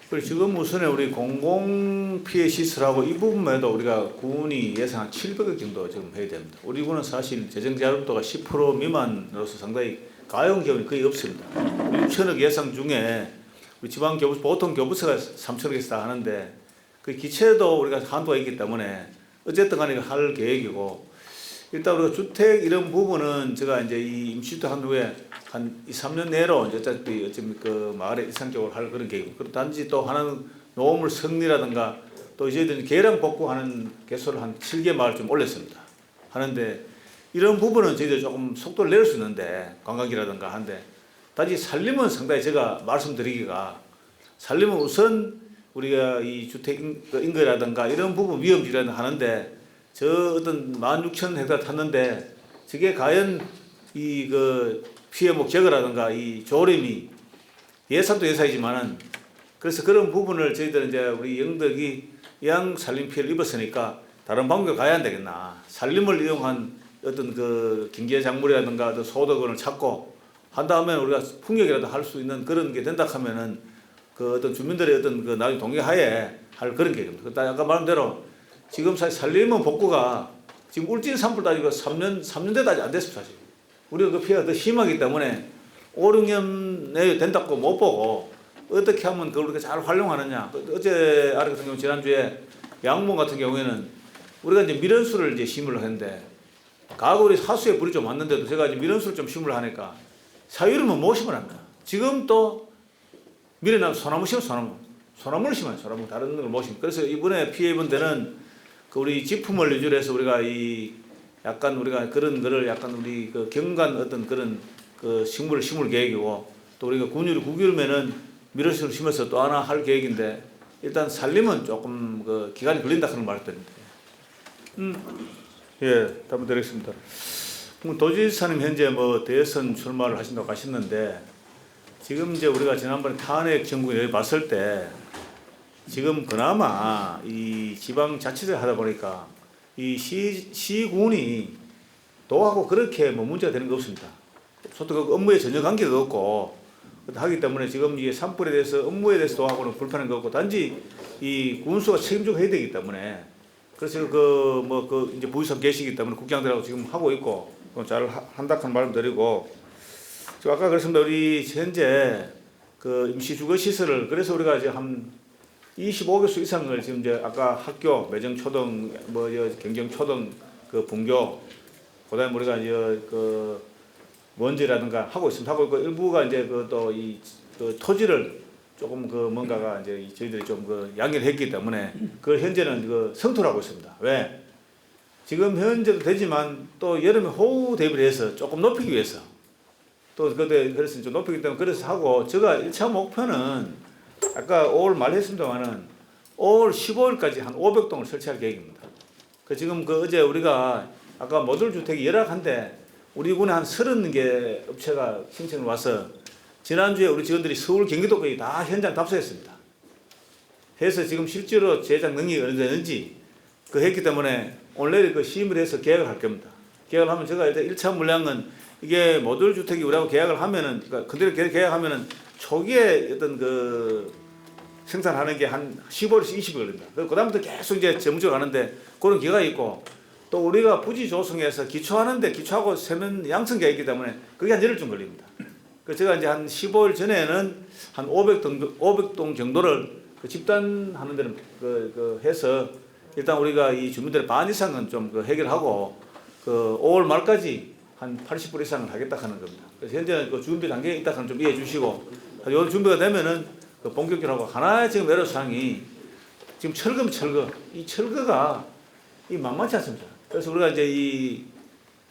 Speaker 2: 그리고 지금 우선에 우리 공공 피해 시설하고 이 부분에도 우리가 군이 예상 한 700억 정도 지금 해야 됩니다. 우리 군은 사실 재정 자율도가 10% 미만으로서 상당히 가용 기업이 거의 없습니다. 6천억 예상 중에 우리 지방 교부 보통 교부서가 3천억에서 다 하는데 그 기체도 우리가 한도가 있기 때문에 어쨌든 간에 할 계획이고 일단 우리가 주택 이런 부분은 제가 이제 이 임시주택 한 후에 한 2, 3년 내로 이제 어차피 그 마을에 일상적으로 할 그런 계획이고 그리고 단지 또 하나는 노후물 승리라든가 또 저희들이 계량 복구하는 개소를 한 7개 마을 좀 올렸습니다. 하는데 이런 부분은 저희들 조금 속도를 내릴 수 있는데 관광이라든가 한데 단지 살림은 상당히 제가 말씀드리기가 살림은 우선 우리가 이 주택 인거라든가 이런 부분 위험지라든가 하는데 저 어떤 16,000헥타르 탔는데 저게 과연 이 그 피해 목적이라든가 이 조림이 예산도 예산이지만은 그래서 그런 부분을 저희들은 이제 우리 영덕이 이왕 산림 피해를 입었으니까 다른 방법을 가야 안 되겠나. 산림을 이용한 어떤 그 경제 작물이라든가 어떤 소득원을 찾고 한 다음에 우리가 풍력이라도 할 수 있는 그런 게 된다 하면은 그 어떤 주민들의 어떤 그 나중에 동의하에 할 그런 계획입니다. 아까 말한 대로 지금 사실 산림은 복구가 지금 울진 산불 따지고 3년 대도 아직 안 됐습니다. 사실. 우리가 그 피해가 더 심하기 때문에 5, 6년 내에 된다고 못 보고 어떻게 하면 그걸 우리가 잘 활용하느냐. 어제 아래 같은 경우 지난주에 양봉 같은 경우에는 우리가 이제 밀원수를 이제 심으려 했는데 가을에 하수에 불이 좀 왔는데도 제가 이제 밀원수를 좀 심으려 하니까 사유리면 못 심으랍니다. 지금 또 밀어나면 소나무 심어 소나무를 심어요. 소나무 다른 걸 못 심어. 그래서 이번에 피해 입은 데는 그 우리 지품을 위주로 해서 우리가 이 약간 우리가 그런 거를 약간 우리 그 경관 어떤 그런 그 식물을 심을 계획이고 또 우리가 군율이 9개월면은 미러시를 심어서 또 하나 할 계획인데 일단 살림은 조금 그 기간이 걸린다 그런 말을 드립니다. 예, 답변 드리겠습니다. 도지사님 현재 뭐 대선 출마를 하신다고 하셨는데 지금 이제 우리가 지난번에 탄핵 정국에 봤을 때 지금 그나마 이 지방자치제 하다 보니까 이 시군이 도하고 그렇게 뭐 문제가 되는 게 없습니다. 소득 업무에 전혀 관계가 없고 하기 때문에 지금 이 산불에 대해서 업무에 대해서 도하고는 불편한 거 없고 단지 이 군수가 책임지고 해야 되기 때문에 그래서 그 이제 부의사 계시기 때문에 국장들하고 지금 하고 있고 잘 한다는 말씀 드리고 지금 아까 그랬습니다. 우리 현재 그 임시 주거 시설을 그래서 우리가 이제 한 25개소 이상을 지금 이제 아까 학교 매정 초등 뭐 경정 초등 그 분교 그다음에 우리가 이제 그 원제라든가 하고 있습니다. 하고 있고 일부가 이제 그 또 이 그 토지를 조금 그 뭔가가 이제 저희들이 좀 그 양해를 했기 때문에 그걸 현재는 그 성토를 하고 있습니다. 왜? 지금 현재도 되지만 또 여름에 호우 대비를 해서 조금 높이기 위해서 또 그때 그래서 좀 높이기 때문에 그래서 하고 제가 1차 목표는 아까 5월 말 했습니다만은 5월 15일까지 한 500동을 설치할 계획입니다. 그 지금 그 어제 우리가 아까 모듈 주택이 열악한데 우리 군에 한 30개 업체가 신청을 와서 지난주에 우리 직원들이 서울 경기도까지 다 현장 답사했습니다. 해서 지금 실제로 제작 능력이 어느 정도 되는지 그 했기 때문에 오늘 그 시임을 해서 계약을 할 겁니다. 계약을 하면 제가 일단 1차 물량은 이게 모듈 주택이 우리하고 계약을 하면은 그러니까 그대로 계약하면은 초기에 어떤 그 생산하는 게 한 15일에서 20일 걸립니다. 그다음부터 계속 이제 전문적으로 하는데 그런 기회가 있고 또 우리가 부지 조성해서 기초하는데 기초하고 세면 양성계가 있기 때문에 그게 한 열흘 좀 걸립니다. 그래서 제가 이제 한 15일 전에는 한 500동 정도를 그 집단하는 데는 해서 일단 우리가 이 주민들의 반 이상은 좀 그 해결하고 그 5월 말까지 한 80% 이상을 하겠다 하는 겁니다. 그래서 현재는 그 준비 단계에 있다 하면 좀 이해해 주시고 요 준비가 되면은 그 본격적으로 하고 하나의 지금 애로사항이 지금 철거 이 철거가 이 만만치 않습니다. 그래서 우리가 이제 이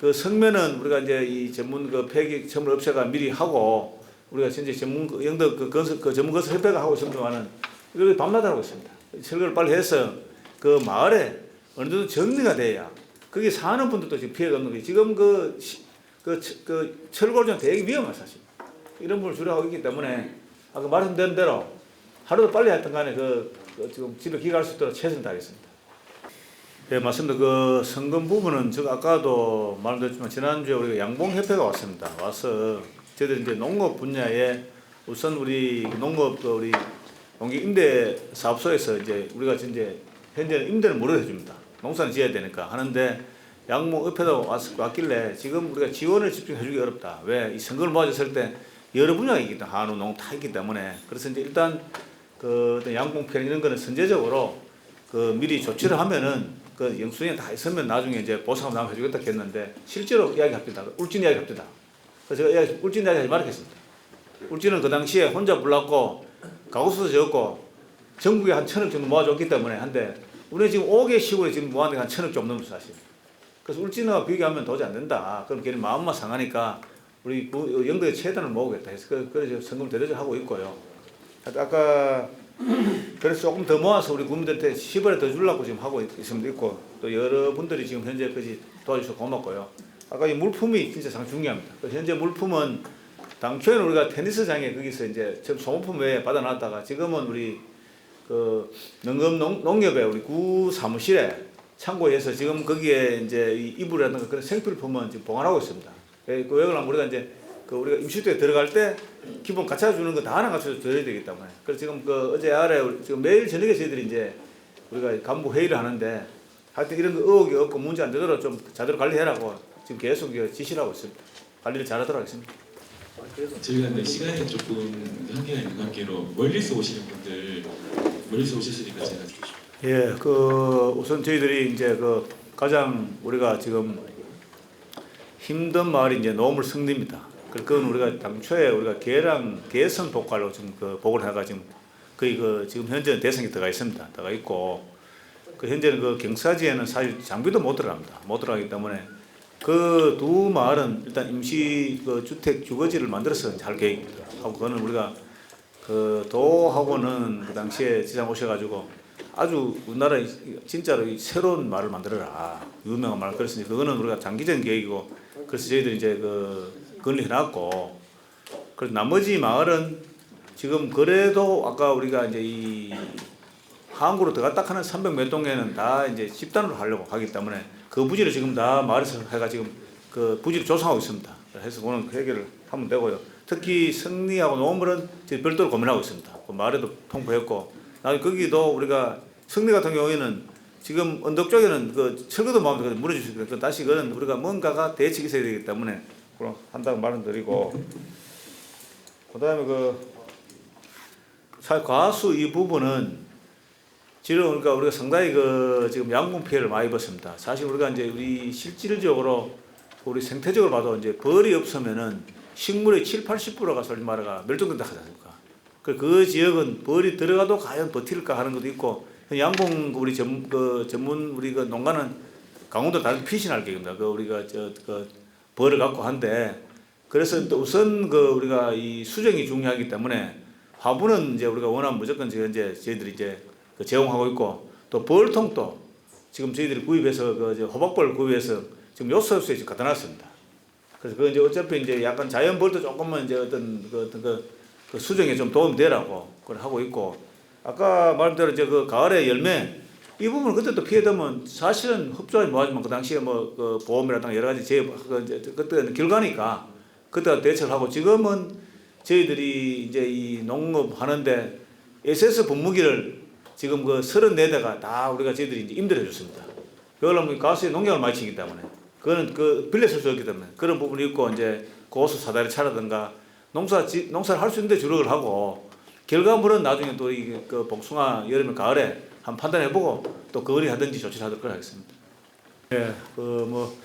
Speaker 2: 그 성면은 우리가 이제 이 전문 그 폐기 전문 업체가 미리 하고 우리가 현재 전문 영덕 그 건설 그 전문 건설 협회가 하고 있습니다만은 이걸 밤낮 하고 있습니다. 철거를 빨리 해서 그 마을에 어느 정도 정리가 돼야 거기 사는 분들도 지금 피해가 없는 게 지금 그 철거를 좀 되게 위험한 사실 이런 부분을 주려고 있기 때문에 아까 말씀드린 대로 하루도 빨리 하여튼 간에 지금 집에 귀가할 수 있도록 최선을 다하겠습니다. 예, 맞습니다. 그 성금 부분은 제가 아까도 말씀드렸지만 지난주에 우리가 양봉협회가 왔습니다. 와서 저희들 이제 농업 분야에 우선 우리 농업 우리 농기 임대 사업소에서 이제 우리가 이제 현재는 임대를 무료로 해줍니다. 농사는 지어야 되니까 하는데 양봉협회도 왔길래 지금 우리가 지원을 집중해주기 어렵다. 왜? 이 선거를 모아졌을 때 여러 분야가 있기 때문에 한우, 농 다 있기 때문에 그래서 이제 일단 그 어떤 양봉편 이런 거는 선제적으로 그 미리 조치를 하면은 그 영수증에 다 있으면 나중에 이제 보상을 나면 해주겠다 했는데 실제로 이야기합니다. 울진 이야기합니다. 그래서 제가 울진 이야기 하지 말겠습니다. 울진은 그 당시에 혼자 불났고 가구수도 적고 전국에 한 1,000억 정도 모아줬기 때문에 한데 우리 지금 5개 시골에 지금 모았는데 한 1,000억 좀 넘는 사실. 그래서 울진과 비교하면 도저히 안 된다. 그럼 걔는 마음만 상하니까 우리 영도의 최단을 모으겠다 해서 그래서 성금 대대를 하고 있고요. 아까 그래서 조금 더 모아서 우리 국민들한테 10원에 더 주려고 지금 하고 있고 또 여러분들이 지금 현재까지 도와주셔서 고맙고요. 아까 이 물품이 진짜 상당히 중요합니다. 현재 물품은 당초에는 우리가 테니스장에 거기서 이제 소모품 외에 받아놨다가 지금은 우리 그 농협에 우리 구 사무실에 창고에서 지금 거기에 이제 이불이라든가 그런 생필품은 지금 보관하고 있습니다. 그 왜 그러면 우리가 이제 그 우리가 임시주택에 들어갈 때 기본 갖춰주는 거 다 하나 갖춰줘야 되기 때문에 그래서 지금 그 어제 아래 지금 매일 저녁에 저희들이 이제 우리가 간부 회의를 하는데 하여튼 이런 거 의혹이 없고 문제 안 되도록 좀 제대로 관리해라고 지금 계속 지시를 하고 있습니다. 관리를 잘하도록 하겠습니다.
Speaker 1: 저희가 근데 시간이 조금 한계가 있는 관계로 멀리서 오시는 분들 멀리서 오셨으니까 제가
Speaker 2: 예, 그 우선 저희들이 이제 그 가장 우리가 지금 힘든 마을이 이제 노물 성리입니다. 그건 우리가 당초에 우리가 개선 복과로 지금 그 보고를 해가 지금 거의 그 지금 현재는 대상이 들어가 있습니다. 들어가 있고 그 현재는 그 경사지에는 사실 장비도 못 들어갑니다. 못 들어가기 때문에 그 두 마을은 일단 임시 그 주택 주거지를 만들어서 이제 할 계획입니다. 하고 그거는 우리가 그 도하고는 그 당시에 지장 오셔가지고 아주 우리나라에 진짜로 이 새로운 마을을 만들어라, 유명한 마을. 그래서 이제 그거는 우리가 장기적인 계획이고, 그래서 저희들이 이제 그 건립해놨고, 그래서 나머지 마을은 지금 그래도 아까 우리가 이제 이 항구로 들어갔다 하는 300몇 동에는 다 이제 집단으로 하려고 하기 때문에 그 부지를 지금 다 마을에서 해가 지금 그 부지를 조성하고 있습니다. 그래서 오늘 해결을 하면 되고요. 특히 성리하고 노원물은 지금 별도로 고민하고 있습니다. 그 마을에도 통보했고, 나중에 거기도 우리가 성리 같은 경우에는 지금 언덕 쪽에는 그 철거도 마음대로 무너질 수 있거든요. 다시 그는 우리가 뭔가가 대책이 있어야 되기 때문에 그럼 한다고 말씀드리고, 그다음에 그 사실 과수 이 부분은 지금 그러니까 우리가 상당히 그 지금 양분 피해를 많이 입었습니다. 사실 우리가 이제 우리 실질적으로 우리 생태적으로 봐도 이제 벌이 없으면은 식물의 70~80%가 솔직히 말해가 멸종된다 하지 않습니까? 그 지역은 벌이 들어가도 과연 버틸까 하는 것도 있고, 양봉 우리 전문 우리 그 농가는 강원도 다른 피신할 계획입니다. 그 우리가 그 벌을 갖고 한데, 그래서 또 우선 그 우리가 이 수정이 중요하기 때문에 화분은 이제 우리가 원하면 무조건 이제 저희들이 이제 그 제공하고 있고, 또 벌통도 지금 저희들이 구입해서 그 호박벌 구입해서 지금 요소수에 지금 갖다 놨습니다. 그래서 그 이제 어차피 이제 약간 자연 벌도 조금만 이제 어떤 그 수정에 좀 도움이 되라고 그걸 하고 있고, 아까 말대로 이제 그 가을에 열매 이 부분은 그때 또 피해되면 사실은 흡조하지 뭐하지만 그 당시에 뭐 그 보험이라든가 여러 가지 그때 결과니까 그때 대처를 하고, 지금은 저희들이 이제 이 농업 하는데 SS 분무기를 지금 그 34대가 다 우리가 저희들이 이제 임대를 해줬습니다. 그걸로 가수에 농약을 많이 치기 때문에 그거는 그 빌려 쓸 수 없기 때문에 그런 부분이 있고, 이제 고수 사다리 차라든가 농사를 할 수 있는데 주력을 하고, 결과물은 나중에 또 이 그 복숭아 여름에 가을에 한번 판단해보고 또 그거리 하든지 조치를 하도록 하겠습니다. 예, 그 뭐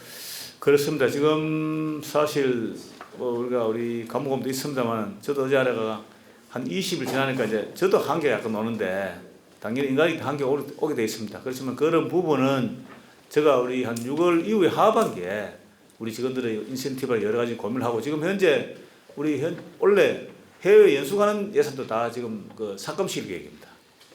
Speaker 2: 그렇습니다. 지금 사실 뭐 우리 간부검도 있습니다만, 저도 어제 아래가 한 20일 지나니까 이제 저도 한계가 약간 오는데, 당연히 인간이 한계가 오게 돼 있습니다. 그렇지만 그런 부분은 제가 우리 한 6월 이후에 하반기에 우리 직원들의 인센티브를 여러 가지 고민을 하고, 지금 현재 우리 원래 해외 연수 가는 예산도 다 지금 그 삭감시킬 계획입니다.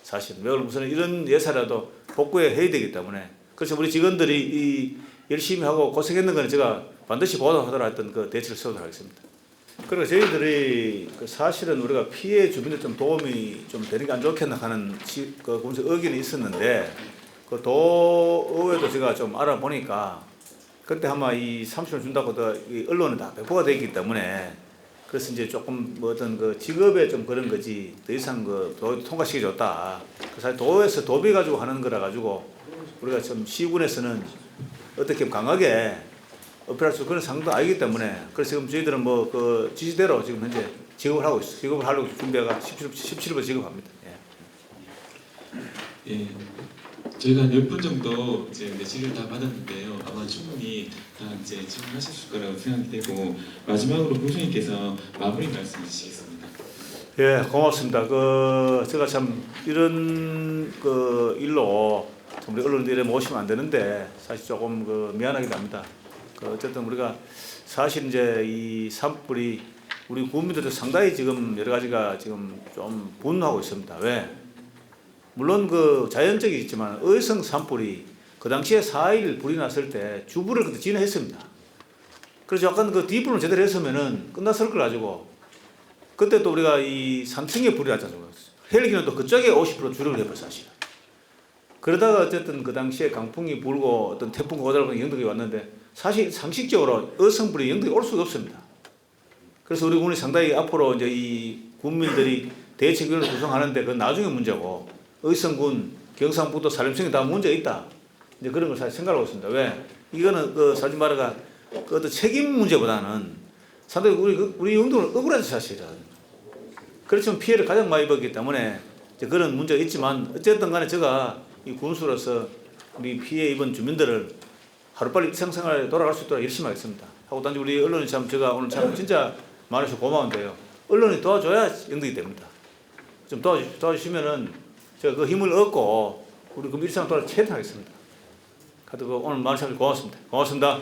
Speaker 2: 사실 왜 그러면 우선 이런 예산이라도 복구해 해야 되기 때문에, 그래서 우리 직원들이 이 열심히 하고 고생했는 거는 제가 반드시 보답하도록 했던 그 대책을 세우도록 하겠습니다. 그리고 저희들이 그 사실은 우리가 피해 주민들 좀 도움이 좀 되는 게 안 좋겠나 하는 그 의견이 있었는데, 그 도의회도 제가 좀 알아보니까 그때 아마 이 30원 준다고 이 언론에 다 배포가 되어 있기 때문에, 그래서 이제 조금 뭐 어떤 그 직업에 좀 그런 거지 더 이상 그 통과시켜 줬다. 사실 도에서 도비 가지고 하는 거라 가지고 우리가 좀 시군에서는 어떻게 강하게 어필할 수 그런 상도 아니기 때문에, 그래서 지금 저희들은 뭐 그 지시대로 지금 현재 지급을 하고 있어요. 지급을 하려고 준비가 17번 지급합니다. 예.
Speaker 1: 예, 저희가 한 10분 정도 이제 메시지를 다 받았는데요. 아마 충분히 다 이제 질문하셨을 거라고 생각이 되고, 마지막으로 공수님께서 마무리 말씀 주시겠습니다.
Speaker 2: 예, 고맙습니다. 그 제가 참 이런 그 일로 우리 언론들에 모시면 안 되는데 사실 조금 그 미안하기도 합니다. 그 어쨌든 우리가 사실 이제 이 산불이 우리 국민들도 상당히 지금 여러 가지가 지금 좀 분노하고 있습니다. 왜? 물론 그 자연적이겠지만 의성 산불이 그 당시에 4.1 불이 났을 때 주불을 그때 진행했습니다. 그래서 약간 그 뒷불을 제대로 했으면은 끝났을 걸 가지고, 그때 또 우리가 이 산층에 불이 났지 않습니까? 헬기는 또 그쪽에 50% 주력을 해버려 사실. 그러다가 어쨌든 그 당시에 강풍이 불고 어떤 태풍과 오달보는 영덕이 왔는데, 사실 상식적으로 의성불이 영덕이 올 수가 없습니다. 그래서 우리 군이 상당히 앞으로 이제 이 군민들이 대책위원회를 구성하는데 그건 나중에 문제고, 의성군, 경상북도, 산림청에 다 문제가 있다. 이제 그런 걸 사실 생각하고 있습니다. 왜? 이거는 그 사실 말해가 그 어떤 책임 문제보다는 상당히 우리 영동은 억울하죠 사실은. 그렇지만 피해를 가장 많이 입었기 때문에 이제 그런 문제가 있지만, 어쨌든 간에 제가 이 군수로서 우리 피해 입은 주민들을 하루빨리 일상생활에 돌아갈 수 있도록 열심히 하겠습니다. 하고 단지 우리 언론이 참 제가 오늘 참 진짜 많으셔서 고마운데요. 언론이 도와줘야 영덕이 됩니다. 좀 도와주시면은 제가 그 힘을 얻고 우리 그 일상 돌아 최선하겠습니다. 하여튼 오늘 많으셔서 고맙습니다. 고맙습니다.